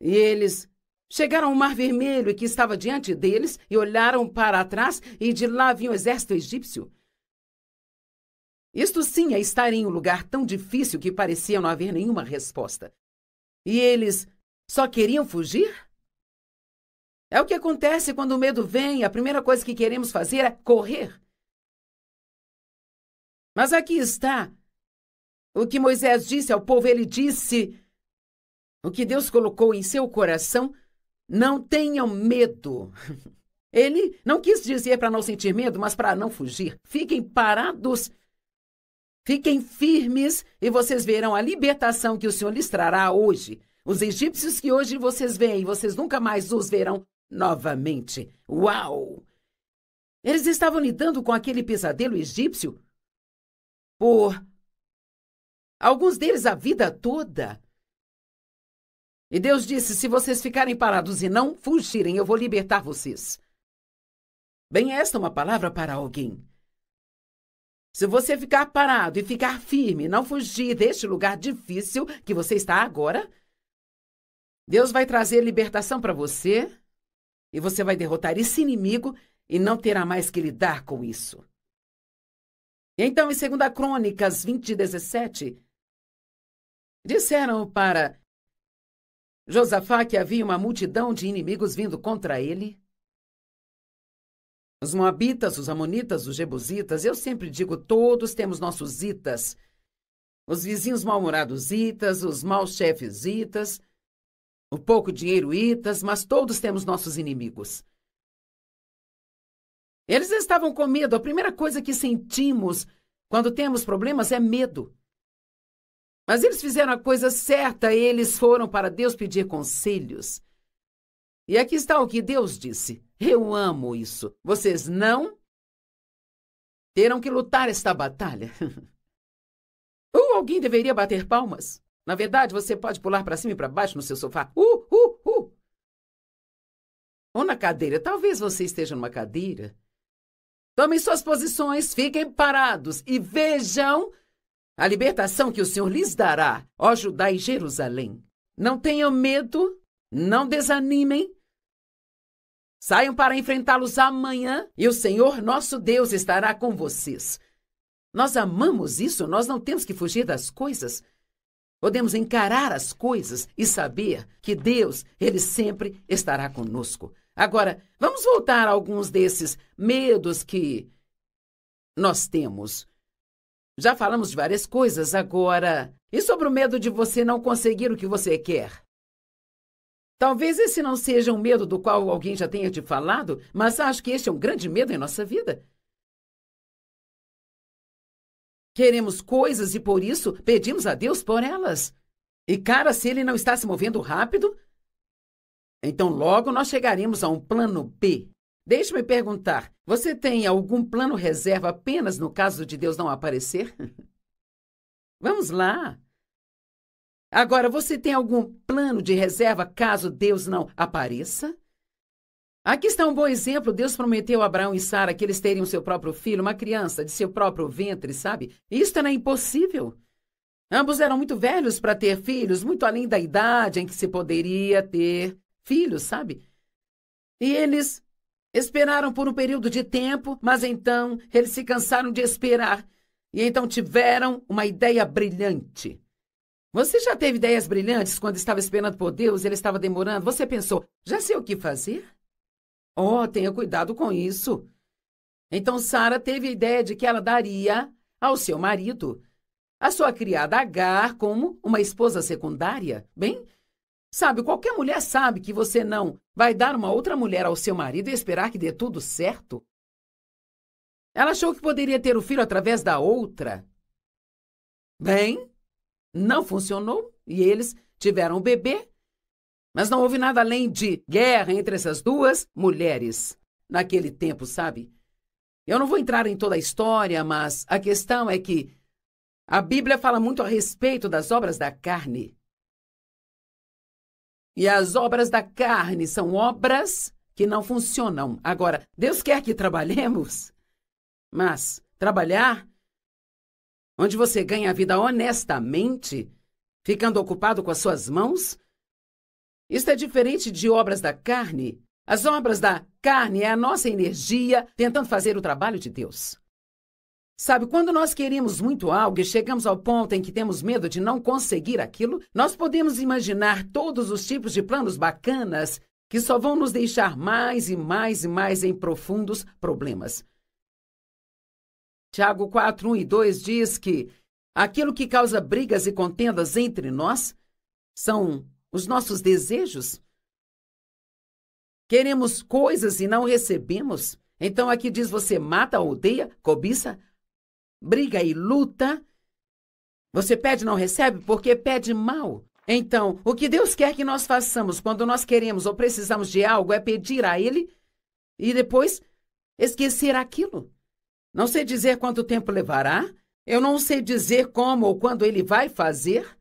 E eles chegaram ao Mar Vermelho, que estava diante deles, e olharam para trás, e de lá vinha o exército egípcio. Isto sim é estar em um lugar tão difícil que parecia não haver nenhuma resposta. E eles só queriam fugir? É o que acontece quando o medo vem, a primeira coisa que queremos fazer é correr. Mas aqui está o que Moisés disse ao povo. Ele disse o que Deus colocou em seu coração: não tenham medo. Ele não quis dizer para não sentir medo, mas para não fugir. Fiquem parados. Fiquem firmes e vocês verão a libertação que o Senhor lhes trará hoje. Os egípcios que hoje vocês veem, vocês nunca mais os verão novamente. Uau! Eles estavam lidando com aquele pesadelo egípcio por alguns deles a vida toda. E Deus disse, se vocês ficarem parados e não fugirem, eu vou libertar vocês. Bem, esta é uma palavra para alguém. Se você ficar parado e ficar firme, não fugir deste lugar difícil que você está agora, Deus vai trazer libertação para você e você vai derrotar esse inimigo e não terá mais que lidar com isso. Então, em 2 Crônicas 20:17, disseram para Josafá que havia uma multidão de inimigos vindo contra ele. Os moabitas, os amonitas, os jebusitas, eu sempre digo, todos temos nossos itas. Os vizinhos mal-humorados itas, os maus chefes itas, o pouco dinheiro itas, mas todos temos nossos inimigos. Eles estavam com medo. A primeira coisa que sentimos quando temos problemas é medo. Mas eles fizeram a coisa certa, eles foram para Deus pedir conselhos. E aqui está o que Deus disse. Eu amo isso. Vocês não terão que lutar esta batalha. Ou alguém deveria bater palmas. Na verdade, você pode pular para cima e para baixo no seu sofá. Ou na cadeira. Talvez você esteja numa cadeira. Tomem suas posições, fiquem parados e vejam a libertação que o Senhor lhes dará, ó Judá e Jerusalém. Não tenham medo, não desanimem. Saiam para enfrentá-los amanhã e o Senhor, nosso Deus, estará com vocês. Nós amamos isso, nós não temos que fugir das coisas. Podemos encarar as coisas e saber que Deus, Ele sempre estará conosco. Agora, vamos voltar a alguns desses medos que nós temos. Já falamos de várias coisas agora. E sobre o medo de você não conseguir o que você quer? Talvez esse não seja um medo do qual alguém já tenha te falado, mas acho que este é um grande medo em nossa vida. Queremos coisas e por isso pedimos a Deus por elas. E cara, se ele não está se movendo rápido, então logo nós chegaremos a um plano B. Deixe-me perguntar, você tem algum plano reserva apenas no caso de Deus não aparecer? Vamos lá. Agora, você tem algum plano de reserva caso Deus não apareça? Aqui está um bom exemplo. Deus prometeu a Abraão e Sara que eles teriam seu próprio filho, uma criança de seu próprio ventre, sabe? Isso era impossível. Ambos eram muito velhos para ter filhos, muito além da idade em que se poderia ter filhos, sabe? E eles esperaram por um período de tempo, mas então eles se cansaram de esperar. E então tiveram uma ideia brilhante. Você já teve ideias brilhantes quando estava esperando por Deus, ele estava demorando? Você pensou, já sei o que fazer? Oh, tenha cuidado com isso. Então Sara teve a ideia de que ela daria ao seu marido a sua criada Agar como uma esposa secundária. Bem, sabe, qualquer mulher sabe que você não vai dar uma outra mulher ao seu marido e esperar que dê tudo certo. Ela achou que poderia ter o filho através da outra. Bem, não funcionou e eles tiveram o bebê. Mas não houve nada além de guerra entre essas duas mulheres naquele tempo, sabe? Eu não vou entrar em toda a história, mas a questão é que a Bíblia fala muito a respeito das obras da carne. E as obras da carne são obras que não funcionam. Agora, Deus quer que trabalhemos, mas trabalhar onde você ganha a vida honestamente, ficando ocupado com as suas mãos, isso é diferente de obras da carne. As obras da carne é a nossa energia tentando fazer o trabalho de Deus. Sabe, quando nós queremos muito algo e chegamos ao ponto em que temos medo de não conseguir aquilo, nós podemos imaginar todos os tipos de planos bacanas que só vão nos deixar mais e mais e mais em profundos problemas. Tiago 4, 1 e 2 diz que aquilo que causa brigas e contendas entre nós são os nossos desejos. Queremos coisas e não recebemos. Então aqui diz você mata, odeia, cobiça, briga e luta. Você pede e não recebe porque pede mal. Então, o que Deus quer que nós façamos quando nós queremos ou precisamos de algo é pedir a Ele e depois esquecer aquilo. Não sei dizer quanto tempo levará. Eu não sei dizer como ou quando Ele vai fazer.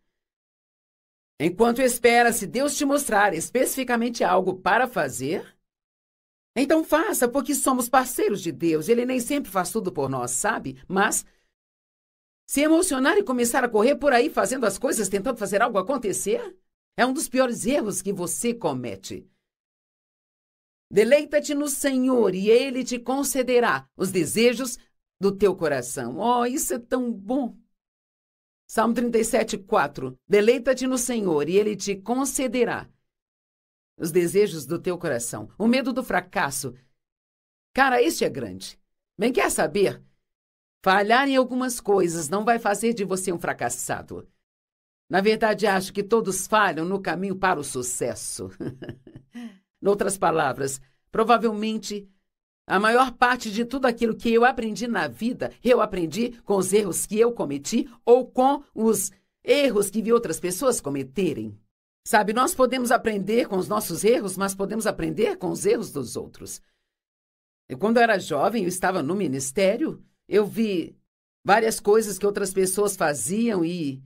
Enquanto espera, se Deus te mostrar especificamente algo para fazer, então faça, porque somos parceiros de Deus. Ele nem sempre faz tudo por nós, sabe? Mas se emocionar e começar a correr por aí fazendo as coisas, tentando fazer algo acontecer, é um dos piores erros que você comete. Deleita-te no Senhor e Ele te concederá os desejos do teu coração. Oh, isso é tão bom! Salmo 37, 4. Deleita-te no Senhor e Ele te concederá os desejos do teu coração. O medo do fracasso. Cara, este é grande. Bem, quer saber? Falhar em algumas coisas não vai fazer de você um fracassado. Na verdade, acho que todos falham no caminho para o sucesso. Noutras palavras, provavelmente a maior parte de tudo aquilo que eu aprendi na vida, eu aprendi com os erros que eu cometi ou com os erros que vi outras pessoas cometerem. Sabe, nós podemos aprender com os nossos erros, mas podemos aprender com os erros dos outros. E quando eu era jovem, eu estava no ministério, eu vi várias coisas que outras pessoas faziam e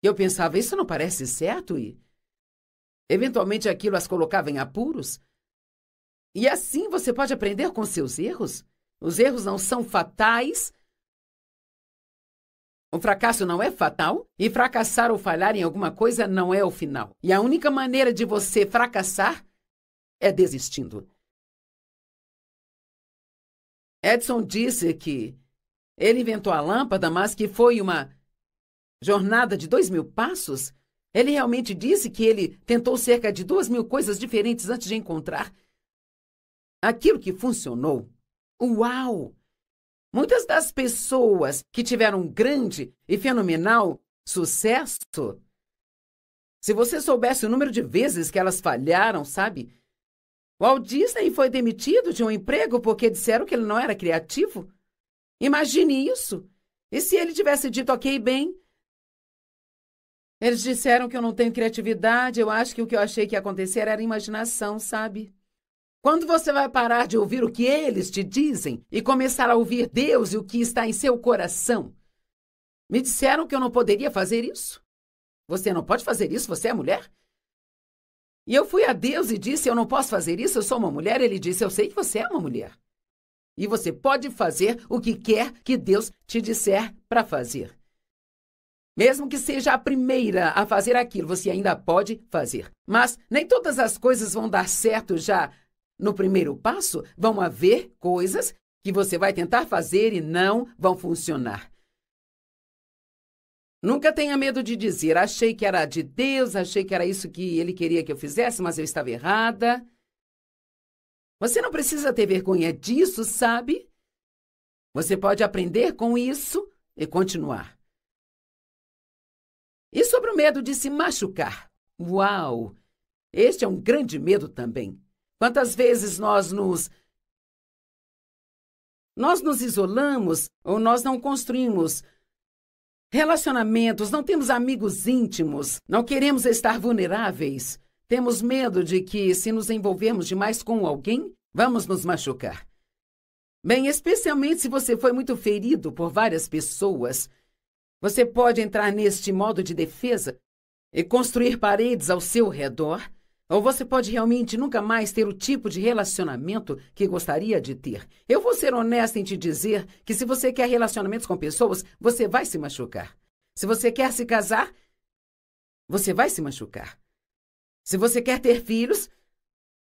eu pensava, isso não parece certo? E eventualmente aquilo as colocava em apuros. E assim você pode aprender com seus erros. Os erros não são fatais. O fracasso não é fatal. E fracassar ou falhar em alguma coisa não é o final. E a única maneira de você fracassar é desistindo. Edson disse que Ele inventou a lâmpada, mas que foi uma jornada de 2.000 passos? Ele realmente disse que ele tentou cerca de 2.000 coisas diferentes antes de encontrar aquilo que funcionou. Uau! Muitas das pessoas que tiveram um grande e fenomenal sucesso, se você soubesse o número de vezes que elas falharam, sabe? Walt Disney foi demitido de um emprego porque disseram que ele não era criativo. Imagine isso. E se ele tivesse dito, ok, bem, eles disseram que eu não tenho criatividade, eu acho que o que eu achei que ia acontecer era imaginação, sabe? Quando você vai parar de ouvir o que eles te dizem e começar a ouvir Deus e o que está em seu coração? Me disseram que eu não poderia fazer isso. Você não pode fazer isso, você é mulher? E eu fui a Deus e disse, eu não posso fazer isso, eu sou uma mulher. Ele disse, eu sei que você é uma mulher. E você pode fazer o que quer que Deus te disser para fazer. Mesmo que seja a primeira a fazer aquilo, você ainda pode fazer. Mas nem todas as coisas vão dar certo já no primeiro passo. Vão haver coisas que você vai tentar fazer e não vão funcionar. Nunca tenha medo de dizer, achei que era de Deus, achei que era isso que Ele queria que eu fizesse, mas eu estava errada. Você não precisa ter vergonha disso, sabe? Você pode aprender com isso e continuar. E sobre o medo de se machucar? Uau! Este é um grande medo também. Quantas vezes nós nos isolamos ou nós não construímos relacionamentos, não temos amigos íntimos, não queremos estar vulneráveis. Temos medo de que, se nos envolvermos demais com alguém, vamos nos machucar. Bem, especialmente se você foi muito ferido por várias pessoas, você pode entrar neste modo de defesa e construir paredes ao seu redor, ou você pode realmente nunca mais ter o tipo de relacionamento que gostaria de ter. Eu vou ser honesta em te dizer que se você quer relacionamentos com pessoas, você vai se machucar. Se você quer se casar, você vai se machucar. Se você quer ter filhos,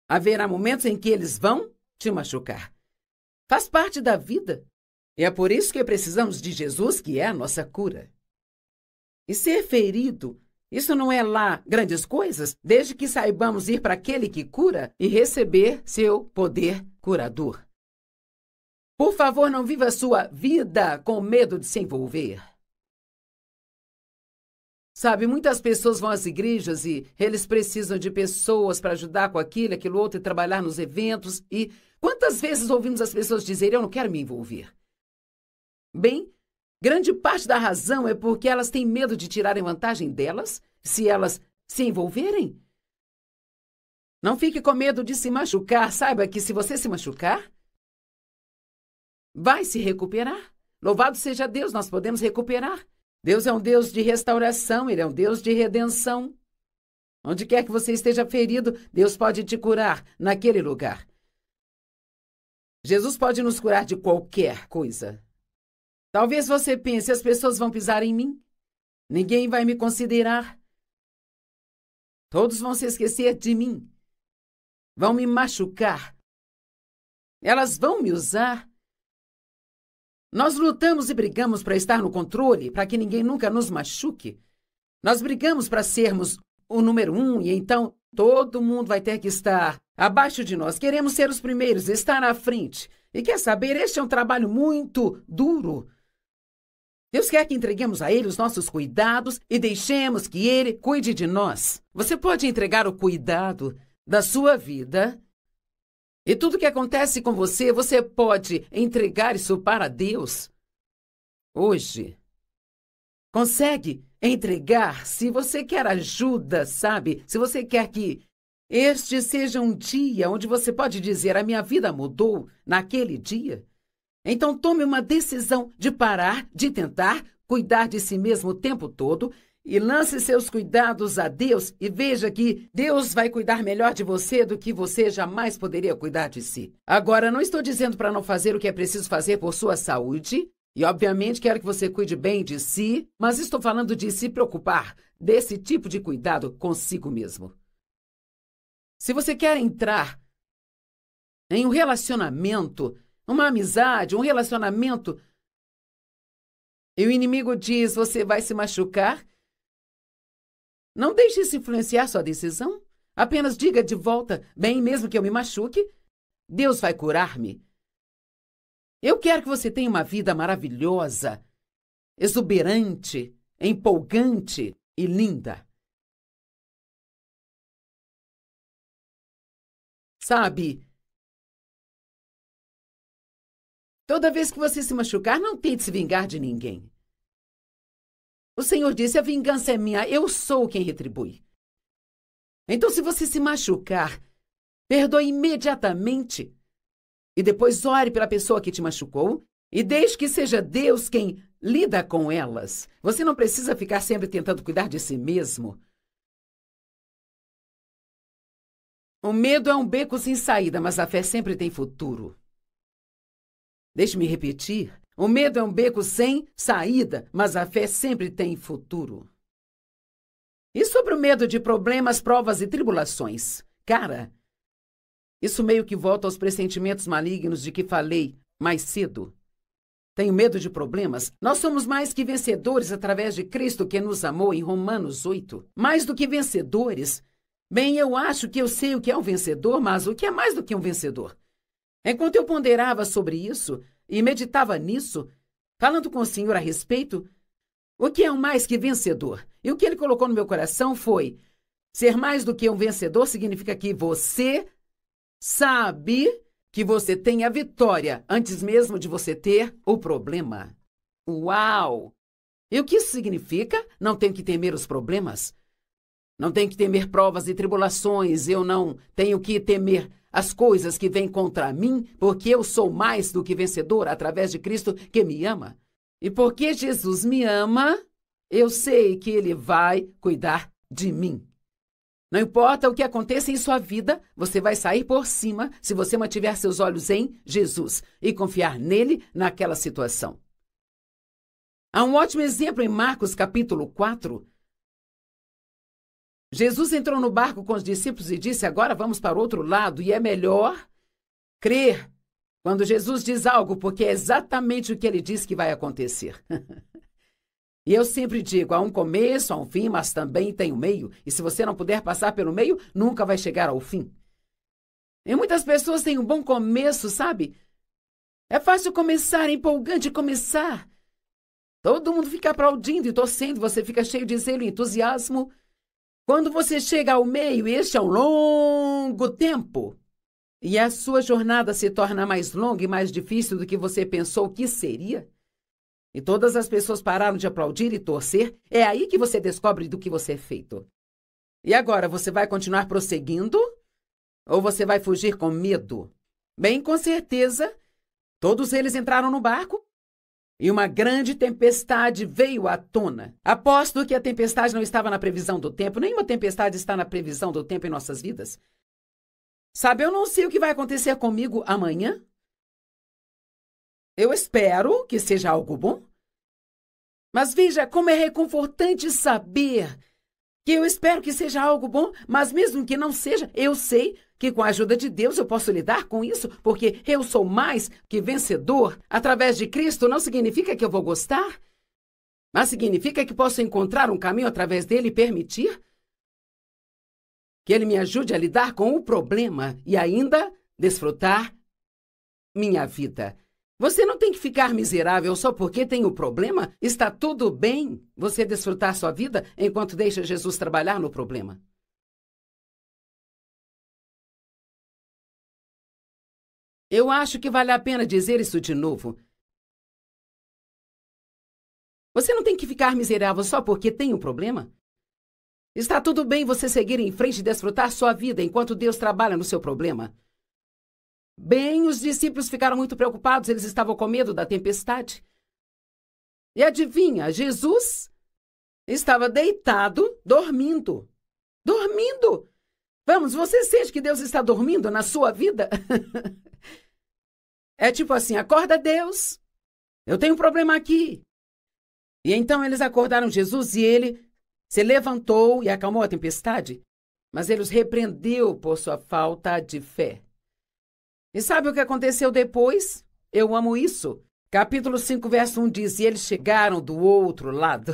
haverá momentos em que eles vão te machucar. Faz parte da vida. E é por isso que precisamos de Jesus, que é a nossa cura. E ser ferido, isso não é lá grandes coisas, desde que saibamos ir para aquele que cura e receber seu poder curador. Por favor, não viva a sua vida com medo de se envolver. Sabe, muitas pessoas vão às igrejas e eles precisam de pessoas para ajudar com aquilo, aquilo outro, e trabalhar nos eventos. E quantas vezes ouvimos as pessoas dizerem, eu não quero me envolver? Bem, grande parte da razão é porque elas têm medo de tirarem vantagem delas, se elas se envolverem. Não fique com medo de se machucar. Saiba que se você se machucar, vai se recuperar. Louvado seja Deus, nós podemos recuperar. Deus é um Deus de restauração, Ele é um Deus de redenção. Onde quer que você esteja ferido, Deus pode te curar naquele lugar. Jesus pode nos curar de qualquer coisa. Talvez você pense, as pessoas vão pisar em mim. Ninguém vai me considerar. Todos vão se esquecer de mim. Vão me machucar. Elas vão me usar. Nós lutamos e brigamos para estar no controle, para que ninguém nunca nos machuque. Nós brigamos para sermos o número 1 e então todo mundo vai ter que estar abaixo de nós. Queremos ser os primeiros, estar à frente. E quer saber, este é um trabalho muito duro. Deus quer que entreguemos a Ele os nossos cuidados e deixemos que Ele cuide de nós. Você pode entregar o cuidado da sua vida e tudo que acontece com você, você pode entregar isso para Deus hoje. Consegue entregar se você quer ajuda, sabe? Se você quer que este seja um dia onde você pode dizer, a minha vida mudou naquele dia. Então tome uma decisão de parar, de tentar cuidar de si mesmo o tempo todo e lance seus cuidados a Deus e veja que Deus vai cuidar melhor de você do que você jamais poderia cuidar de si. Agora, não estou dizendo para não fazer o que é preciso fazer por sua saúde e, obviamente, quero que você cuide bem de si, mas estou falando de se preocupar desse tipo de cuidado consigo mesmo. Se você quer entrar em um relacionamento, uma amizade, um relacionamento e o inimigo diz: você vai se machucar, não deixe isso influenciar sua decisão. Apenas diga de volta: bem, mesmo que eu me machuque, Deus vai curar-me. Eu quero que você tenha uma vida maravilhosa, exuberante, empolgante e linda. Sabe, toda vez que você se machucar, não tente se vingar de ninguém. O Senhor disse: a vingança é minha, eu sou quem retribui. Então, se você se machucar, perdoe imediatamente e depois ore pela pessoa que te machucou e deixe que seja Deus quem lida com elas. Você não precisa ficar sempre tentando cuidar de si mesmo. O medo é um beco sem saída, mas a fé sempre tem futuro. Deixe-me repetir. O medo é um beco sem saída, mas a fé sempre tem futuro. E sobre o medo de problemas, provas e tribulações? Cara, isso meio que volta aos pressentimentos malignos de que falei mais cedo. Tenho medo de problemas? Nós somos mais que vencedores através de Cristo que nos amou em Romanos 8. Mais do que vencedores? Bem, eu acho que eu sei o que é um vencedor, mas o que é mais do que um vencedor? Enquanto eu ponderava sobre isso e meditava nisso, falando com o Senhor a respeito, o que é um mais que vencedor? E o que ele colocou no meu coração foi: ser mais do que um vencedor significa que você sabe que você tem a vitória antes mesmo de você ter o problema. Uau! E o que isso significa? Não tenho que temer os problemas. Não tenho que temer provas e tribulações. Eu não tenho que temer as coisas que vêm contra mim, porque eu sou mais do que vencedor através de Cristo que me ama. E porque Jesus me ama, eu sei que Ele vai cuidar de mim. Não importa o que aconteça em sua vida, você vai sair por cima se você mantiver seus olhos em Jesus e confiar nele naquela situação. Há um ótimo exemplo em Marcos capítulo 4. Jesus entrou no barco com os discípulos e disse: agora vamos para o outro lado. E é melhor crer quando Jesus diz algo, porque é exatamente o que ele diz que vai acontecer. E eu sempre digo: há um começo, há um fim, mas também tem um meio. E se você não puder passar pelo meio, nunca vai chegar ao fim. E muitas pessoas têm um bom começo, sabe? É fácil começar, é empolgante começar. Todo mundo fica aplaudindo e torcendo, você fica cheio de zelo e entusiasmo. Quando você chega ao meio, este é um longo tempo. E a sua jornada se torna mais longa e mais difícil do que você pensou que seria. E todas as pessoas pararam de aplaudir e torcer. É aí que você descobre do que você é feito. E agora, você vai continuar prosseguindo? Ou você vai fugir com medo? Bem, com certeza, todos eles entraram no barco e uma grande tempestade veio à tona. Aposto que a tempestade não estava na previsão do tempo. Nenhuma tempestade está na previsão do tempo em nossas vidas. Sabe, eu não sei o que vai acontecer comigo amanhã. Eu espero que seja algo bom. Mas veja como é reconfortante saber que eu espero que seja algo bom, mas mesmo que não seja, eu sei que com a ajuda de Deus eu posso lidar com isso, porque eu sou mais que vencedor através de Cristo. Não significa que eu vou gostar, mas significa que posso encontrar um caminho através dele e permitir que ele me ajude a lidar com o problema e ainda desfrutar minha vida. Você não tem que ficar miserável só porque tem o problema. Está tudo bem você desfrutar sua vida enquanto deixa Jesus trabalhar no problema. Eu acho que vale a pena dizer isso de novo. Você não tem que ficar miserável só porque tem um problema. Está tudo bem você seguir em frente e desfrutar sua vida enquanto Deus trabalha no seu problema. Bem, os discípulos ficaram muito preocupados, eles estavam com medo da tempestade. E adivinha, Jesus estava deitado, dormindo. Dormindo! Vamos, você sente que Deus está dormindo na sua vida? É tipo assim: acorda, Deus, eu tenho um problema aqui. E então eles acordaram Jesus e ele se levantou e acalmou a tempestade, mas ele os repreendeu por sua falta de fé. E sabe o que aconteceu depois? Eu amo isso. Capítulo 5, verso 1 diz: e eles chegaram do outro lado.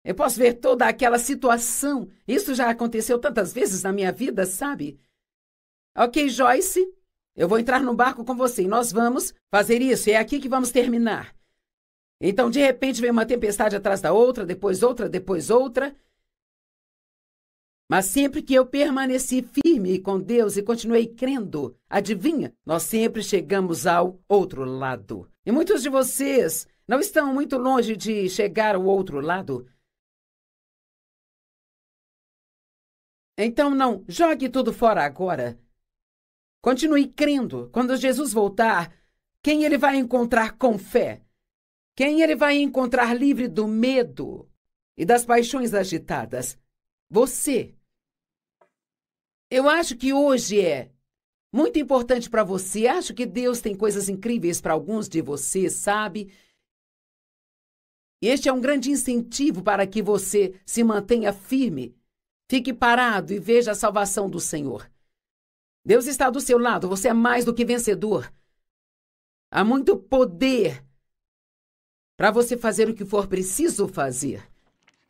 Eu posso ver toda aquela situação. Isso já aconteceu tantas vezes na minha vida, sabe? Ok, Joyce, eu vou entrar no barco com você e nós vamos fazer isso. É aqui que vamos terminar. Então, de repente, vem uma tempestade atrás da outra, depois outra, depois outra. Mas sempre que eu permaneci firme com Deus e continuei crendo, adivinha, nós sempre chegamos ao outro lado. E muitos de vocês não estão muito longe de chegar ao outro lado. Então, não jogue tudo fora agora. Continue crendo. Quando Jesus voltar, quem ele vai encontrar com fé? Quem ele vai encontrar livre do medo e das paixões agitadas? Você. Eu acho que hoje é muito importante para você. Acho que Deus tem coisas incríveis para alguns de vocês, sabe? E este é um grande incentivo para que você se mantenha firme. Fique parado e veja a salvação do Senhor. Deus está do seu lado, você é mais do que vencedor. Há muito poder para você fazer o que for preciso fazer.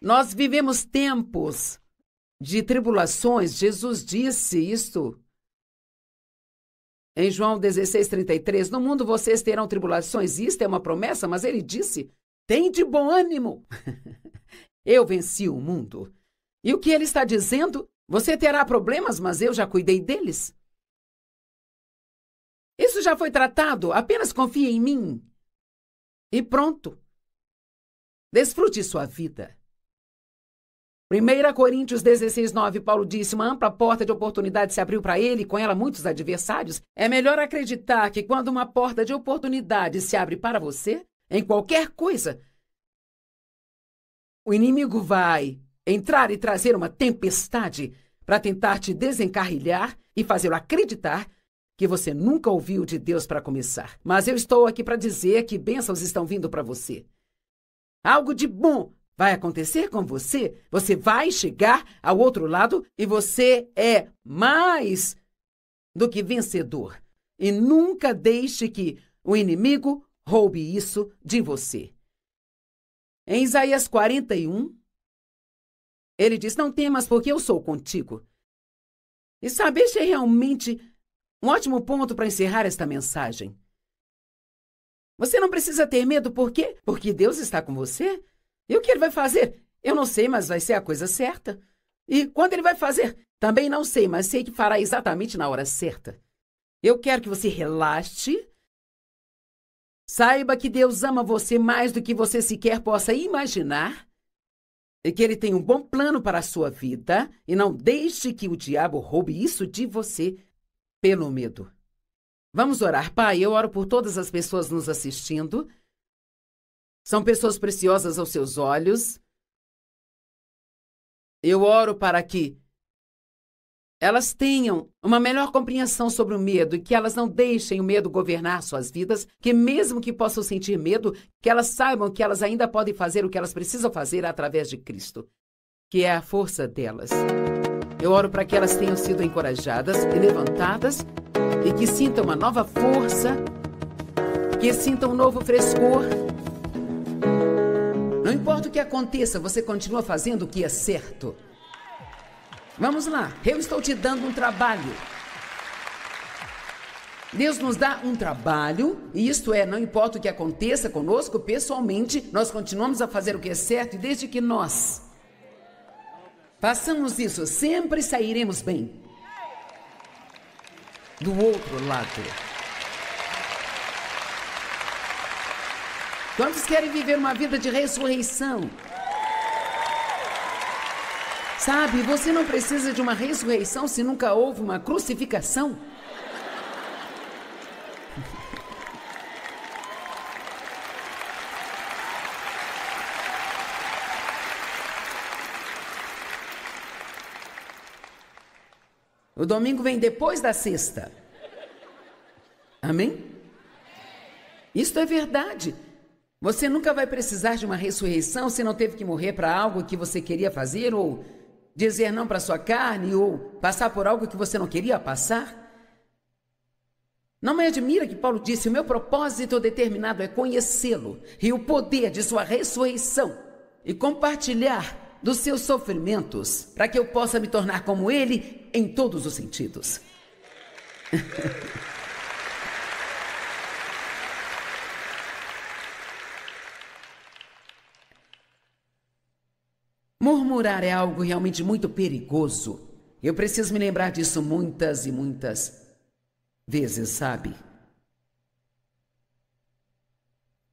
Nós vivemos tempos de tribulações. Jesus disse isto em João 16:33. No mundo vocês terão tribulações. Isto é uma promessa, mas ele disse: tem de bom ânimo. Eu venci o mundo. E o que ele está dizendo? Você terá problemas, mas eu já cuidei deles. Isso já foi tratado. Apenas confie em mim. E pronto. Desfrute sua vida. 1 Coríntios 16:9, Paulo disse: uma ampla porta de oportunidade se abriu para ele, e com ela muitos adversários. É melhor acreditar que quando uma porta de oportunidade se abre para você, em qualquer coisa, o inimigo vai entrar e trazer uma tempestade para tentar te desencarrilhar e fazê-lo acreditar que você nunca ouviu de Deus para começar. Mas eu estou aqui para dizer que bênçãos estão vindo para você. Algo de bom vai acontecer com você. Você vai chegar ao outro lado e você é mais do que vencedor. E nunca deixe que o inimigo roube isso de você. Em Isaías 41, ele diz: não temas, porque eu sou contigo. E sabe, este é realmente um ótimo ponto para encerrar esta mensagem. Você não precisa ter medo, por quê? Porque Deus está com você. E o que ele vai fazer? Eu não sei, mas vai ser a coisa certa. E quando ele vai fazer? Também não sei, mas sei que fará exatamente na hora certa. Eu quero que você relaxe. Saiba que Deus ama você mais do que você sequer possa imaginar. E que ele tem um bom plano para a sua vida. E não deixe que o diabo roube isso de você pelo medo. Vamos orar. Pai, eu oro por todas as pessoas nos assistindo. São pessoas preciosas aos seus olhos. Eu oro para que elas tenham uma melhor compreensão sobre o medo e que elas não deixem o medo governar suas vidas, que mesmo que possam sentir medo, que elas saibam que elas ainda podem fazer o que elas precisam fazer através de Cristo, que é a força delas. Eu oro para que elas tenham sido encorajadas e levantadas e que sintam uma nova força, que sintam um novo frescor. Não importa o que aconteça, você continua fazendo o que é certo. Vamos lá, eu estou te dando um trabalho. Deus nos dá um trabalho, e isto é, não importa o que aconteça conosco pessoalmente, nós continuamos a fazer o que é certo, e desde que nós façamos isso, sempre sairemos bem. Do outro lado. Quantos querem viver uma vida de ressurreição? Sabe, você não precisa de uma ressurreição se nunca houve uma crucificação. O domingo vem depois da sexta. Amém? Isto é verdade. Você nunca vai precisar de uma ressurreição se não teve que morrer para algo que você queria fazer, ou dizer não para sua carne, ou passar por algo que você não queria passar. Não me admira que Paulo disse: o meu propósito determinado é conhecê-lo e o poder de sua ressurreição e compartilhar dos seus sofrimentos, para que eu possa me tornar como ele em todos os sentidos. Murmurar é algo realmente muito perigoso. Eu preciso me lembrar disso muitas e muitas vezes, sabe?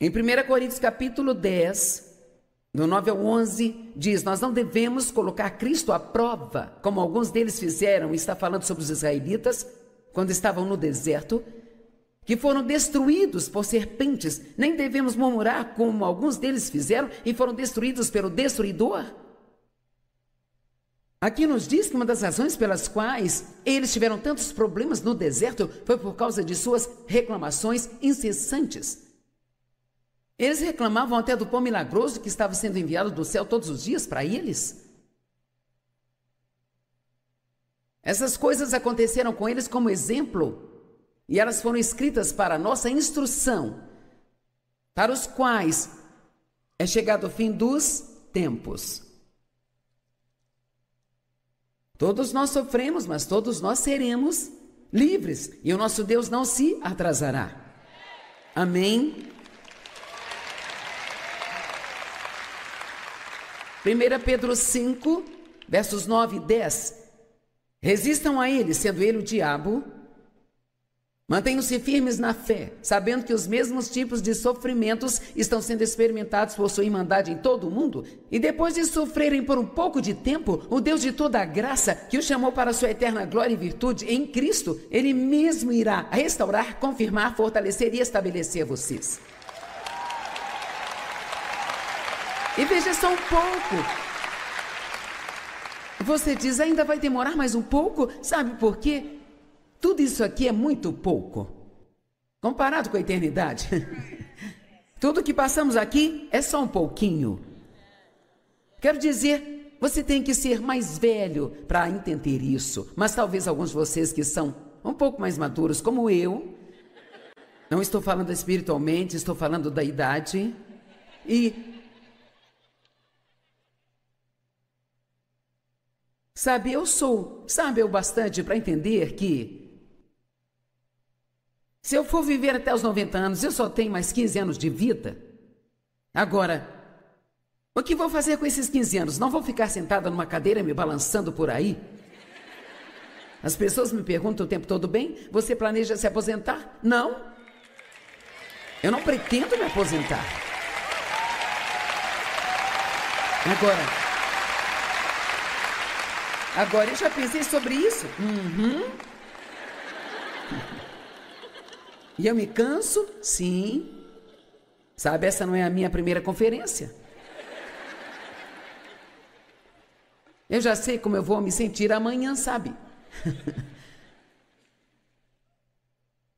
Em 1 Coríntios capítulo 10, do 9 ao 11, diz: nós não devemos colocar Cristo à prova, como alguns deles fizeram. Está falando sobre os israelitas, quando estavam no deserto, que foram destruídos por serpentes. Nem devemos murmurar como alguns deles fizeram e foram destruídos pelo destruidor. Aqui nos diz que uma das razões pelas quais eles tiveram tantos problemas no deserto foi por causa de suas reclamações incessantes. Eles reclamavam até do pão milagroso que estava sendo enviado do céu todos os dias para eles. Essas coisas aconteceram com eles como exemplo, e elas foram escritas para a nossa instrução, para os quais é chegado o fim dos tempos. Todos nós sofremos, mas todos nós seremos livres, e o nosso Deus não se atrasará. Amém? 1 Pedro 5, versos 9 e 10. Resistam a ele, sendo ele o diabo. Mantenham-se firmes na fé, sabendo que os mesmos tipos de sofrimentos estão sendo experimentados por sua irmandade em todo o mundo. E depois de sofrerem por um pouco de tempo, o Deus de toda a graça, que os chamou para a sua eterna glória e virtude em Cristo, ele mesmo irá restaurar, confirmar, fortalecer e estabelecer vocês. E veja só um pouco. Você diz: ainda vai demorar mais um pouco? Sabe por quê? Tudo isso aqui é muito pouco, comparado com a eternidade. Tudo que passamos aqui é só um pouquinho. Quero dizer, você tem que ser mais velho para entender isso. Mas talvez alguns de vocês que são um pouco mais maduros, como eu, não estou falando espiritualmente, estou falando da idade, e sabe, eu sou sábio o bastante para entender que se eu for viver até os 90 anos, eu só tenho mais 15 anos de vida. Agora, o que vou fazer com esses 15 anos? Não vou ficar sentada numa cadeira me balançando por aí? As pessoas me perguntam o tempo todo: bem, você planeja se aposentar? Não. Eu não pretendo me aposentar. Agora eu já pensei sobre isso. E eu me canso? Sim. Sabe, essa não é a minha primeira conferência. Eu já sei como eu vou me sentir amanhã, sabe?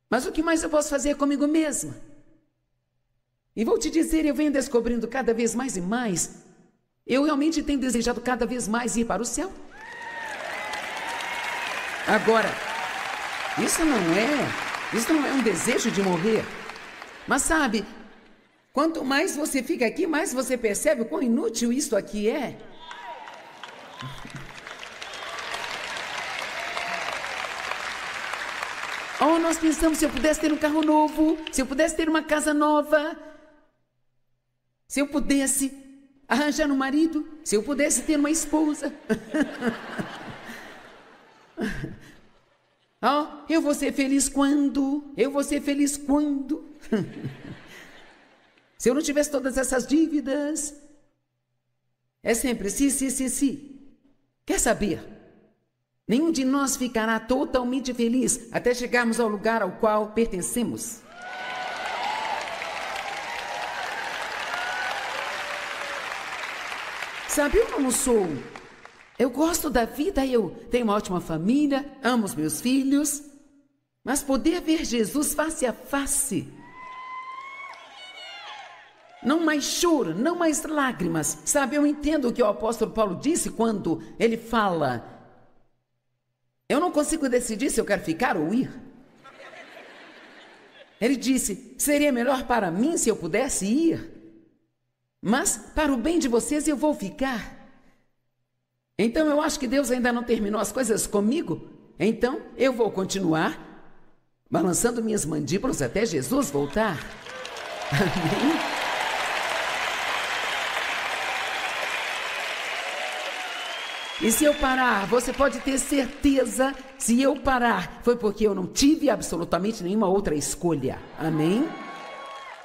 Mas o que mais eu posso fazer comigo mesma? E vou te dizer, eu venho descobrindo cada vez mais e mais. Eu realmente tenho desejado cada vez mais ir para o céu. Agora, isso não é um desejo de morrer. Mas sabe, quanto mais você fica aqui, mais você percebe o quão inútil isso aqui é. Oh, nós pensamos: se eu pudesse ter um carro novo, se eu pudesse ter uma casa nova, se eu pudesse arranjar um marido, se eu pudesse ter uma esposa. Oh, eu vou ser feliz quando? Eu vou ser feliz quando? Se eu não tivesse todas essas dívidas. É sempre se. Quer saber? Nenhum de nós ficará totalmente feliz até chegarmos ao lugar ao qual pertencemos. Sabe, eu não sou... Eu gosto da vida, eu tenho uma ótima família, amo os meus filhos, mas poder ver Jesus face a face, não mais choro, não mais lágrimas, sabe? Eu entendo o que o apóstolo Paulo disse quando ele fala: eu não consigo decidir se eu quero ficar ou ir. Ele disse: seria melhor para mim se eu pudesse ir, mas para o bem de vocês eu vou ficar. Então eu acho que Deus ainda não terminou as coisas comigo. Então eu vou continuar balançando minhas mandíbulas até Jesus voltar. Amém? E se eu parar, você pode ter certeza, se eu parar, foi porque eu não tive absolutamente nenhuma outra escolha. Amém?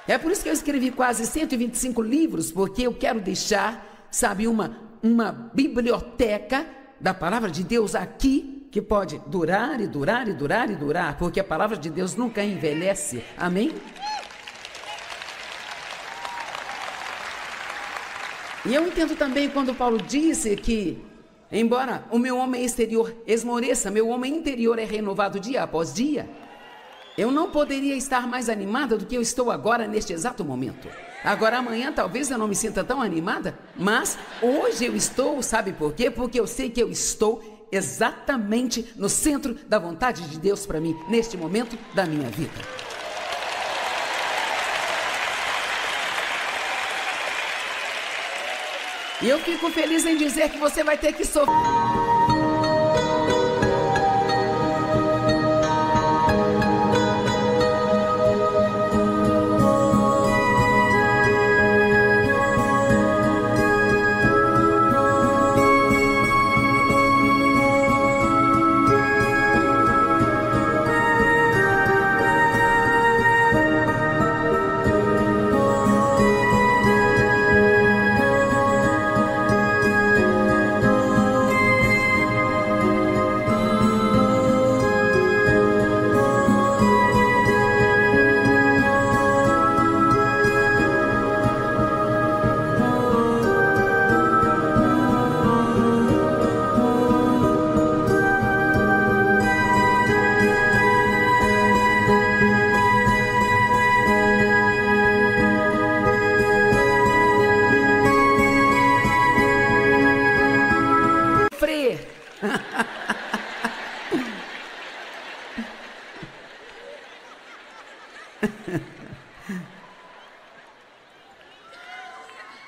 É por isso que eu escrevi quase 125 livros, porque eu quero deixar, sabe, uma biblioteca da palavra de Deus aqui, que pode durar e durar e durar e durar, porque a palavra de Deus nunca envelhece. Amém? E eu entendo também quando Paulo disse que, embora o meu homem exterior esmoreça, meu homem interior é renovado dia após dia. Eu não poderia estar mais animada do que eu estou agora, neste exato momento. Agora, amanhã, talvez eu não me sinta tão animada, mas hoje eu estou, sabe por quê? Porque eu sei que eu estou exatamente no centro da vontade de Deus para mim, neste momento da minha vida. E eu fico feliz em dizer que você vai ter que sofrer.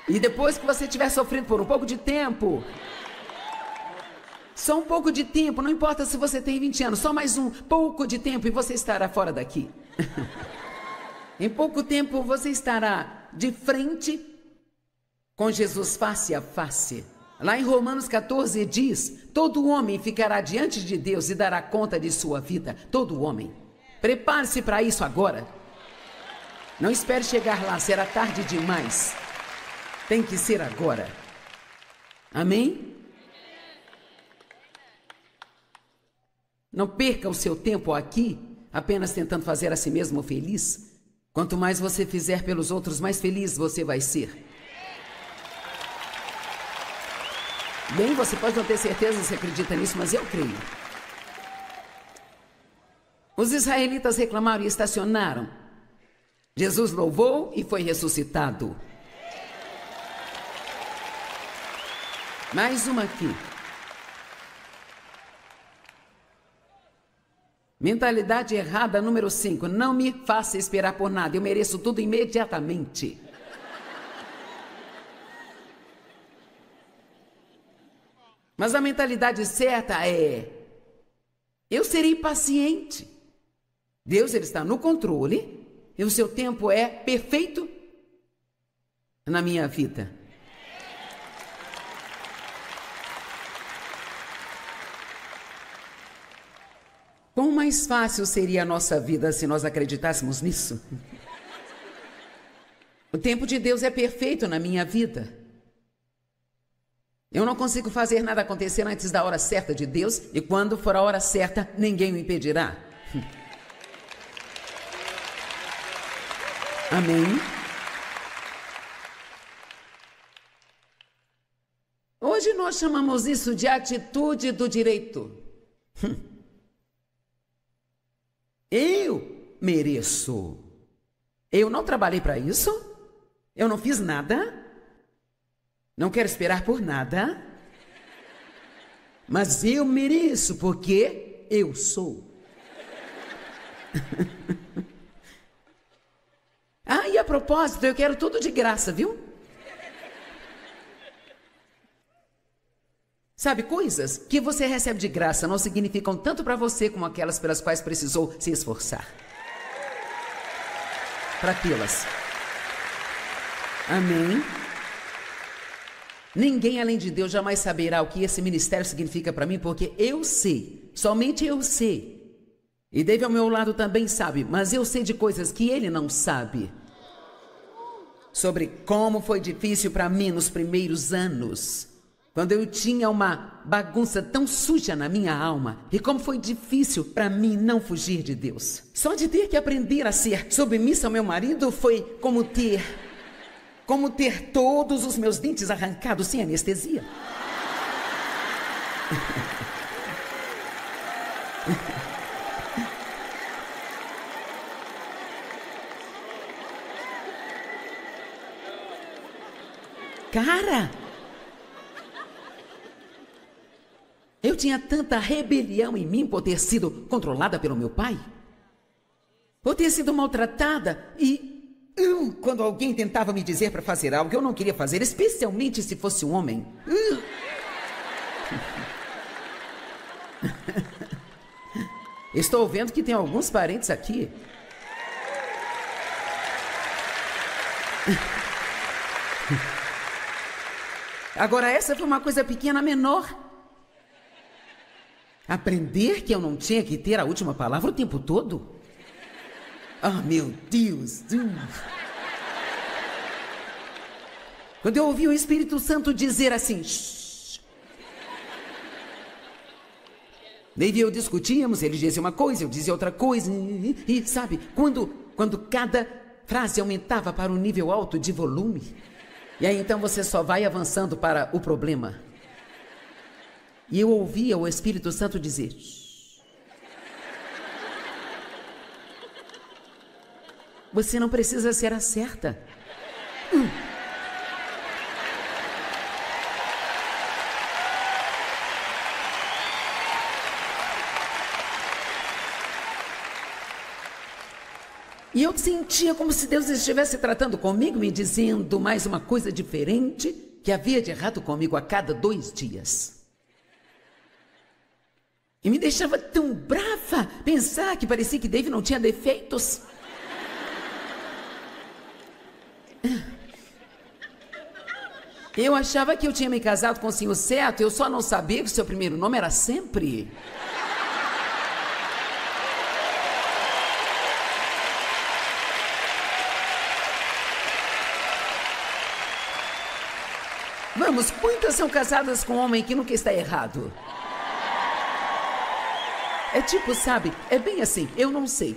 E depois que você tiver sofrido por um pouco de tempo, só um pouco de tempo, não importa se você tem 20 anos, só mais um pouco de tempo e você estará fora daqui. Em pouco tempo você estará de frente com Jesus face a face. Lá em Romanos 14 diz: todo homem ficará diante de Deus e dará conta de sua vida. Todo homem. Prepare-se para isso agora. Não espere chegar lá, será tarde demais. Tem que ser agora. Amém? Não perca o seu tempo aqui, apenas tentando fazer a si mesmo feliz. Quanto mais você fizer pelos outros, mais feliz você vai ser. Bem, você pode não ter certeza se acredita nisso, mas eu creio. Os israelitas reclamaram e estacionaram. Jesus louvou e foi ressuscitado. Mais uma aqui. Mentalidade errada número 5. Não me faça esperar por nada. Eu mereço tudo imediatamente. Mas a mentalidade certa é: eu serei paciente. Deus, ele está no controle e o seu tempo é perfeito na minha vida. Quão mais fácil seria a nossa vida se nós acreditássemos nisso? O tempo de Deus é perfeito na minha vida. Eu não consigo fazer nada acontecer antes da hora certa de Deus, e quando for a hora certa, ninguém o impedirá. Amém? Hoje nós chamamos isso de atitude do direito. Eu mereço. Eu não trabalhei para isso. Eu não fiz nada. Não quero esperar por nada. Mas eu mereço porque eu sou. propósito, eu quero tudo de graça, viu? Sabe, coisas que você recebe de graça não significam tanto para você como aquelas pelas quais precisou se esforçar para tê-las. Amém? Ninguém além de Deus jamais saberá o que esse ministério significa para mim, porque eu sei, somente eu sei. E David ao meu lado também sabe, mas eu sei de coisas que ele não sabe. Sobre como foi difícil para mim nos primeiros anos, quando eu tinha uma bagunça tão suja na minha alma, e como foi difícil para mim não fugir de Deus. Só de ter que aprender a ser submissa ao meu marido foi como ter todos os meus dentes arrancados sem anestesia. Cara, eu tinha tanta rebelião em mim por ter sido controlada pelo meu pai, por ter sido maltratada e quando alguém tentava me dizer para fazer algo que eu não queria fazer, especialmente se fosse um homem. Estou vendo que tem alguns parentes aqui. Agora, essa foi uma coisa pequena, menor. Aprender que eu não tinha que ter a última palavra o tempo todo. Ah, meu Deus. Quando eu ouvi o Espírito Santo dizer assim, shh. Daí eu discutíamos, ele dizia uma coisa, eu dizia outra coisa. E sabe, quando cada frase aumentava para um nível alto de volume, e aí então você só vai avançando para o problema. E eu ouvia o Espírito Santo dizer, shh. Você não precisa ser a certa. E eu sentia como se Deus estivesse tratando comigo, me dizendo mais uma coisa diferente que havia de errado comigo a cada 2 dias. E me deixava tão brava pensar que parecia que David não tinha defeitos. Eu achava que eu tinha me casado com o senhor certo, eu só não sabia que o seu primeiro nome era sempre. Vamos, muitas são casadas com um homem que nunca está errado. É tipo, sabe, é bem assim, eu não sei.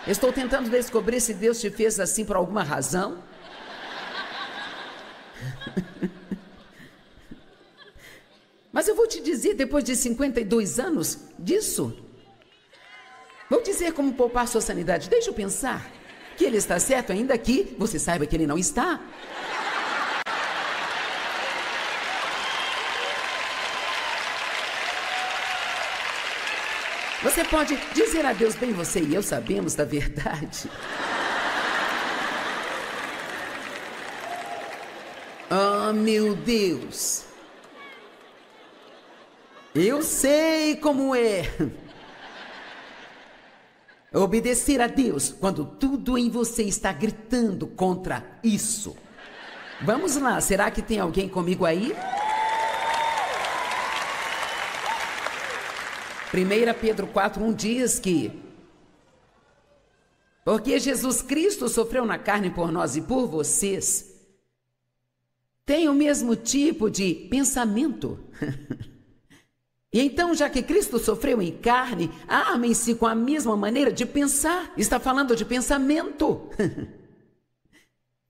Estou tentando descobrir se Deus te fez assim por alguma razão. Mas eu vou te dizer, depois de 52 anos disso, vou dizer como poupar sua sanidade. Deixa eu pensar que ele está certo, ainda que você saiba que ele não está. Você pode dizer a Deus, bem, você e eu sabemos da verdade. Oh, meu Deus. Eu sei como é obedecer a Deus quando tudo em você está gritando contra isso. Vamos lá, será que tem alguém comigo aí? 1 Pedro 4:1 diz que porque Jesus Cristo sofreu na carne por nós e por vocês, tem o mesmo tipo de pensamento. E então, já que Cristo sofreu em carne, amem-se com a mesma maneira de pensar. Está falando de pensamento.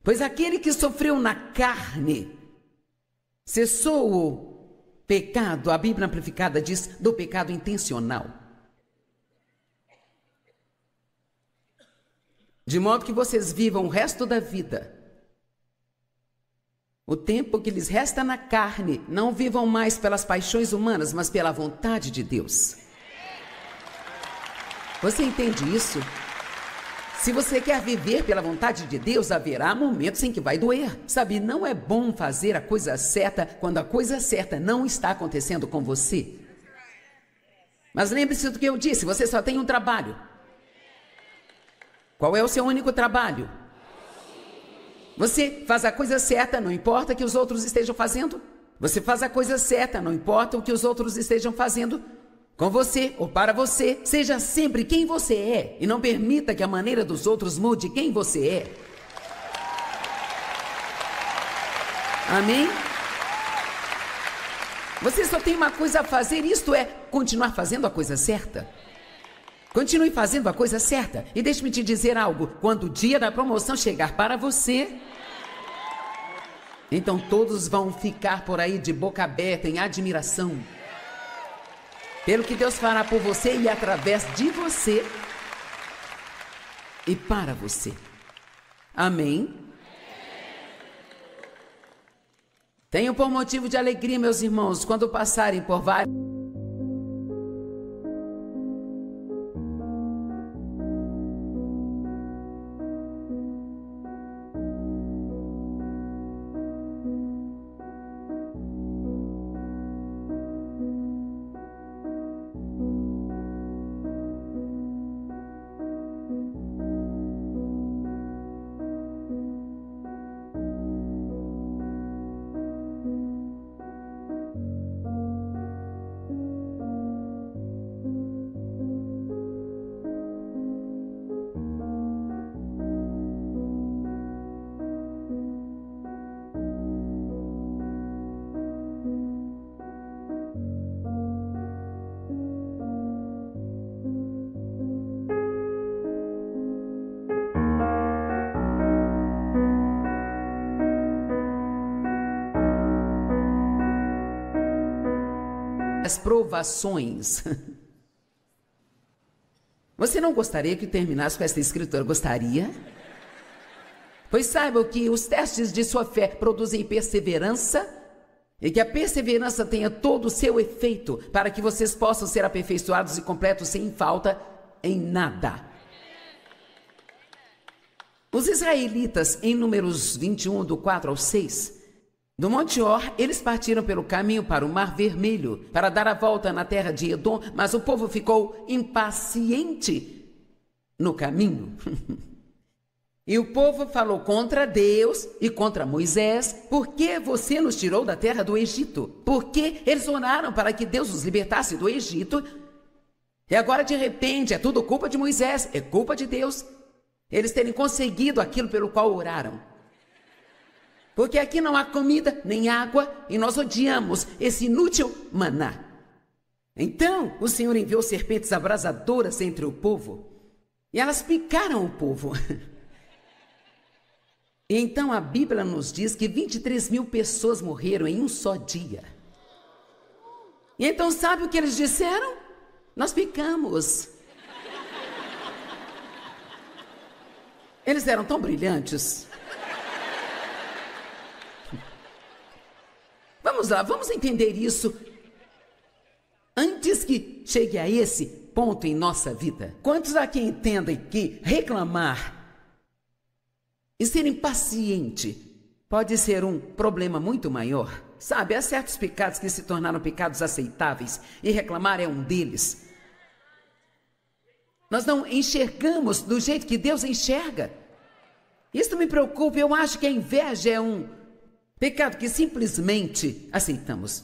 Pois aquele que sofreu na carne cessou o pecado, a Bíblia Amplificada diz, do pecado intencional. De modo que vocês vivam o resto da vida. O tempo que lhes resta na carne, não vivam mais pelas paixões humanas, mas pela vontade de Deus. Você entende isso? Se você quer viver pela vontade de Deus, haverá momentos em que vai doer. Sabe, não é bom fazer a coisa certa quando a coisa certa não está acontecendo com você. Mas lembre-se do que eu disse, você só tem um trabalho. Qual é o seu único trabalho? Você faz a coisa certa, não importa o que os outros estejam fazendo. Você faz a coisa certa, não importa o que os outros estejam fazendo. Com você ou para você, seja sempre quem você é e não permita que a maneira dos outros mude quem você é. Amém? Você só tem uma coisa a fazer, isto é, continuar fazendo a coisa certa. Continue fazendo a coisa certa. E deixe-me te dizer algo, quando o dia da promoção chegar para você, então todos vão ficar por aí de boca aberta em admiração pelo que Deus fará por você e através de você e para você. Amém? Tenham por motivo de alegria, meus irmãos, quando passarem por vários... provações. Você não gostaria que terminasse com esta escritura? Gostaria? Pois saiba que os testes de sua fé produzem perseverança e que a perseverança tenha todo o seu efeito para que vocês possam ser aperfeiçoados e completos sem falta em nada. Os israelitas, em Números 21, do 4 ao 6, do Monte Or, eles partiram pelo caminho para o Mar Vermelho, para dar a volta na terra de Edom, mas o povo ficou impaciente no caminho. E o povo falou contra Deus e contra Moisés: por que você nos tirou da terra do Egito? Porque eles oraram para que Deus os libertasse do Egito. E agora, de repente, é tudo culpa de Moisés, é culpa de Deus. Eles terem conseguido aquilo pelo qual oraram. Porque aqui não há comida nem água e nós odiamos esse inútil maná. Então o Senhor enviou serpentes abrasadoras entre o povo e elas picaram o povo. E então a Bíblia nos diz que 23.000 pessoas morreram em um só dia. E então sabe o que eles disseram? Nós picamos. Eles eram tão brilhantes. Vamos lá, vamos entender isso antes que chegue a esse ponto em nossa vida. Quantos aqui entendem que reclamar e ser impaciente pode ser um problema muito maior? Sabe, há certos pecados que se tornaram pecados aceitáveis e reclamar é um deles. Nós não enxergamos do jeito que Deus enxerga. Isso me preocupa, eu acho que a inveja é um pecado que simplesmente aceitamos.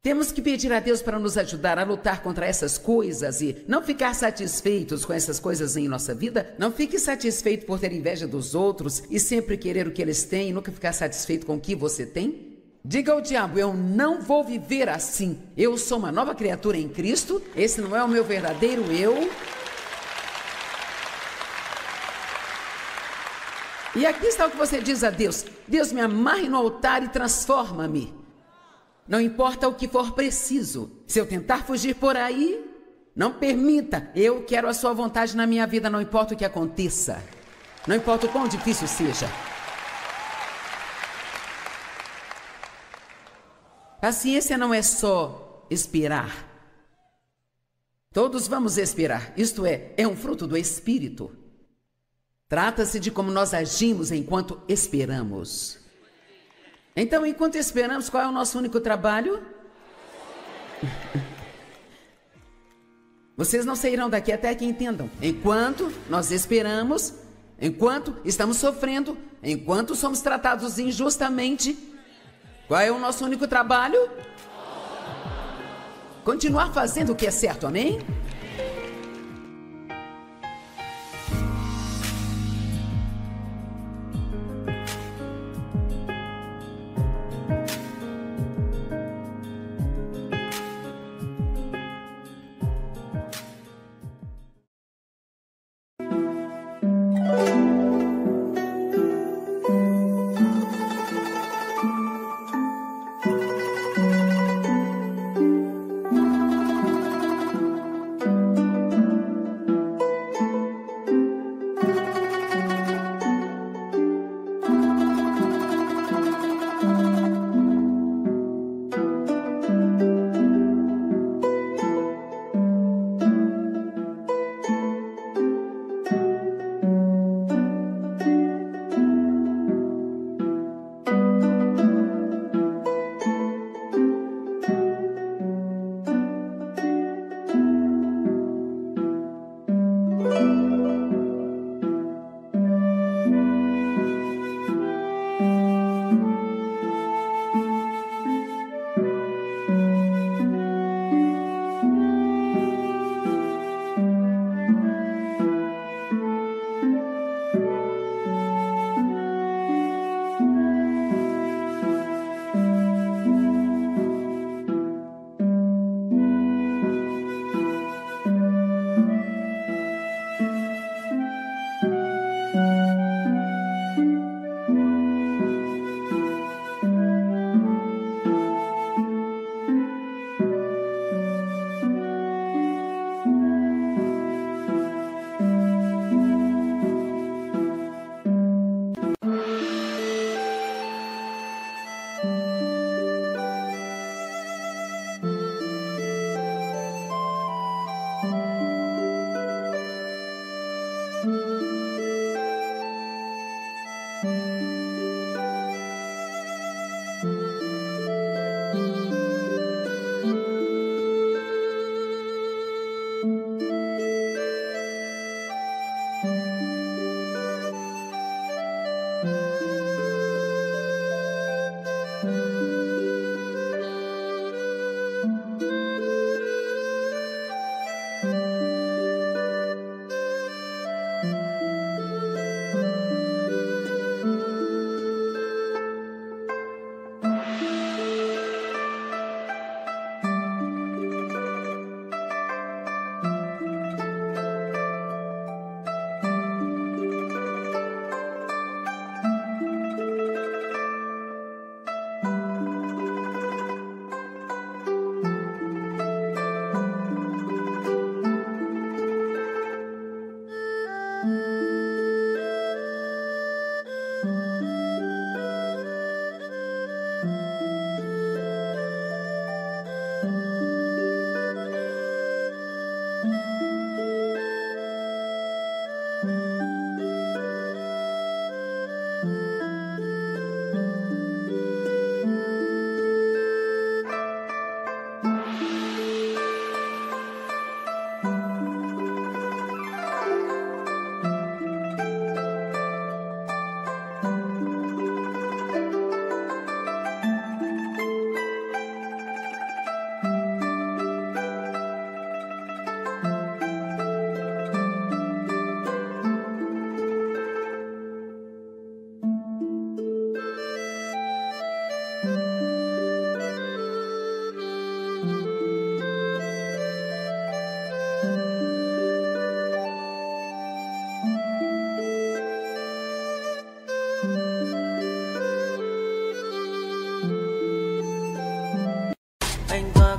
Temos que pedir a Deus para nos ajudar a lutar contra essas coisas e não ficar satisfeitos com essas coisas em nossa vida. Não fique satisfeito por ter inveja dos outros e sempre querer o que eles têm e nunca ficar satisfeito com o que você tem. Diga ao diabo: eu não vou viver assim. Eu sou uma nova criatura em Cristo. Esse não é o meu verdadeiro eu. E aqui está o que você diz a Deus: Deus, me amarre no altar e transforma-me. Não importa o que for preciso. Se eu tentar fugir por aí, não permita. Eu quero a sua vontade na minha vida, não importa o que aconteça. Não importa o quão difícil seja. Paciência não é só esperar. Todos vamos esperar, isto é um fruto do Espírito. Trata-se de como nós agimos enquanto esperamos. Então, enquanto esperamos, qual é o nosso único trabalho? Vocês não sairão daqui até que entendam. Enquanto nós esperamos, enquanto estamos sofrendo, enquanto somos tratados injustamente, qual é o nosso único trabalho? Continuar fazendo o que é certo, amém?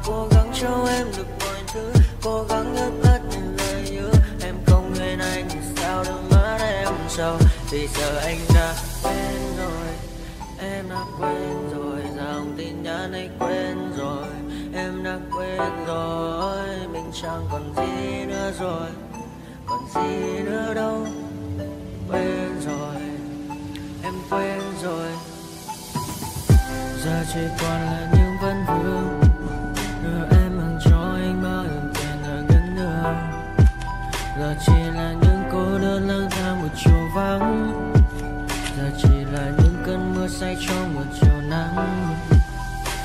cố gắng cho em được mọi thứ, cố gắng ướp hết những lời nhớ. Em không quên anh thì sao đôi mắt em sầu, vì giờ anh đã quên rồi, em đã quên rồi, dòng tin nhắn anh quên rồi, em đã quên rồi. Mình chẳng còn gì nữa rồi, còn gì nữa đâu. Quên rồi, em quên rồi. Giờ chỉ còn là những vấn vương, đưa em mang cho anh bao ước tiền ở ngân đường. Giờ chỉ là những cô đơn lang thang một chiều vắng, giờ chỉ là những cơn mưa say trong một chiều nắng.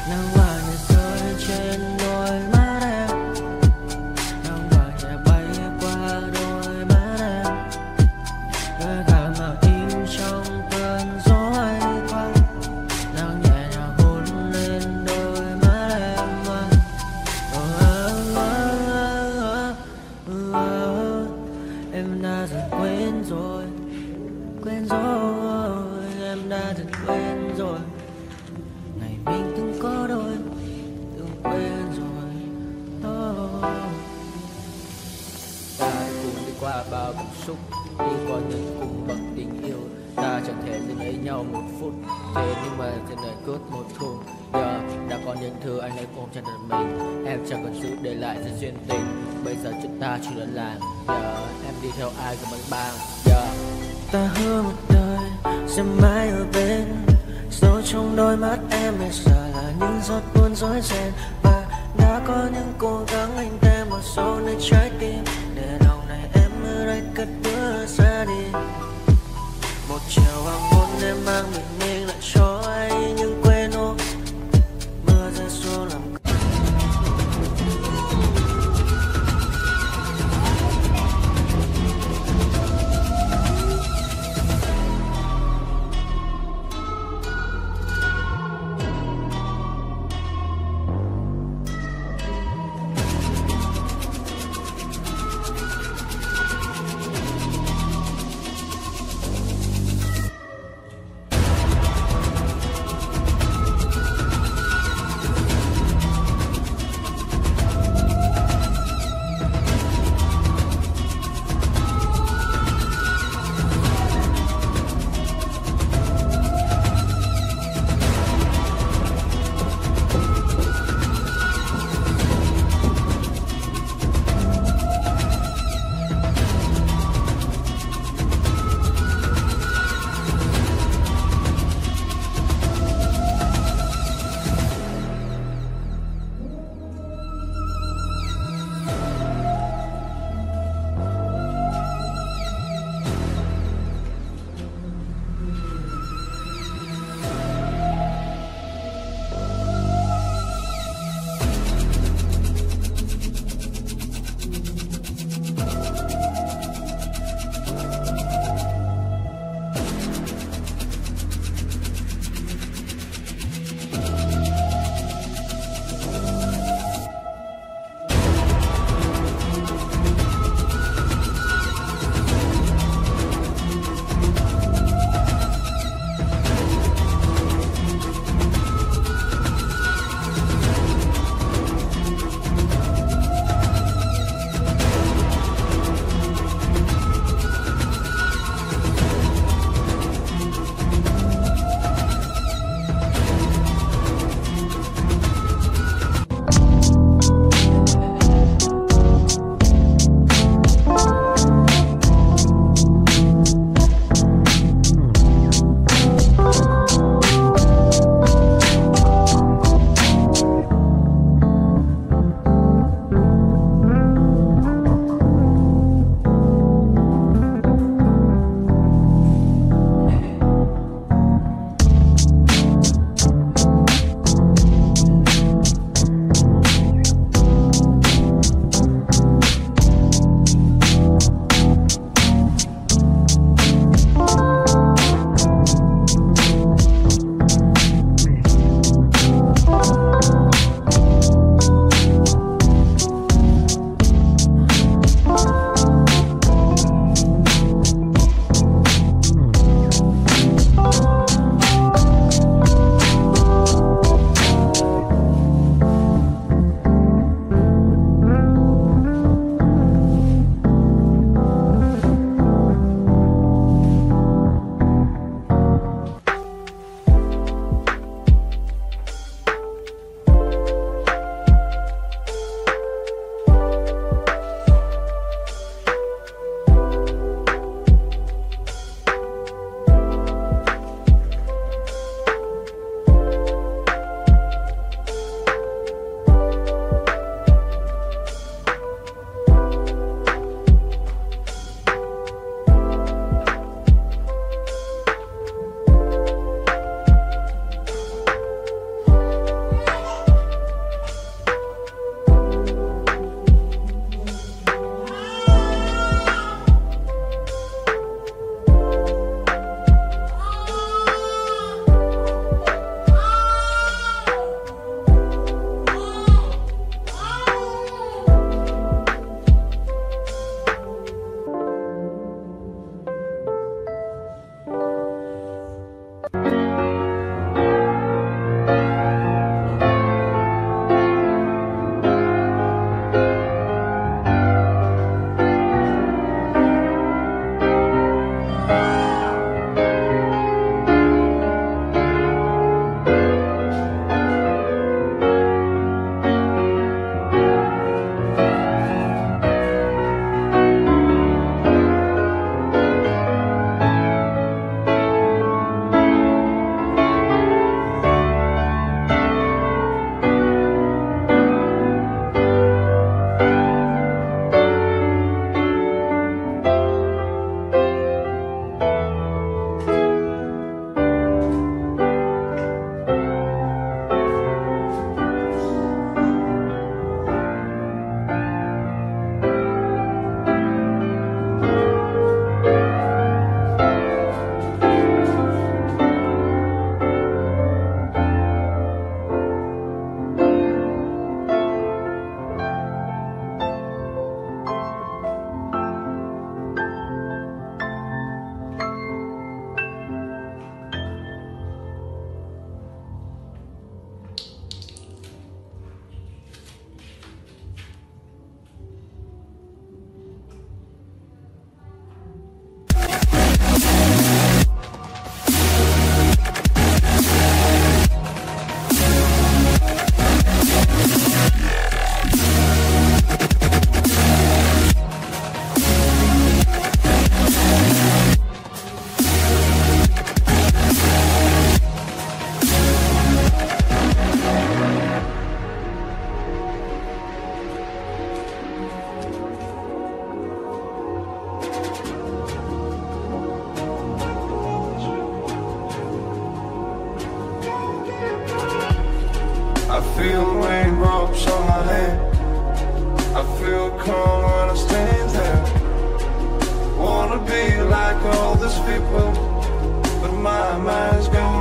Nắng vàng nhẹ rơi trên đôi mắt em, nắng vàng nhẹ bay qua đôi mắt em, đôi gà màu in trong cơn gió ấy qua. Nắng nhẹ nhàng hôn lên đôi mắt em mà. Em đã dần quên rồi, quên rồi, em đã dần quên rồi. Ngày mình từng có đôi, từng quên rồi. Ta hãy cùng đi qua bao cảm xúc, đi qua những cung bậc tình yêu. Ta chẳng thể nhìn thấy nhau một phút, thế nhưng mà trên đời cướp một thu. Giờ đã có những thứ anh ấy ôm trên đời mình, em chẳng cần giữ để lại sự duyên tình. Bây giờ chúng ta chỉ là làng, giờ em đi theo ai cũng bằng bang. Giờ ta hứa một đời sẽ mãi ở bên, sâu trong đôi mắt em bây giờ là những giọt buồn rối ren. Và đã có những cố gắng anh thêm một số nơi trái tim, để lòng này em ở đây cất bước ra đi. Một chiều hoàng hôn em mang bình minh lại cho anh những quên ô, mưa rơi xuống làm feel the raindrops on my head. I feel calm when I stand there. Wanna be like all these people, but my mind's going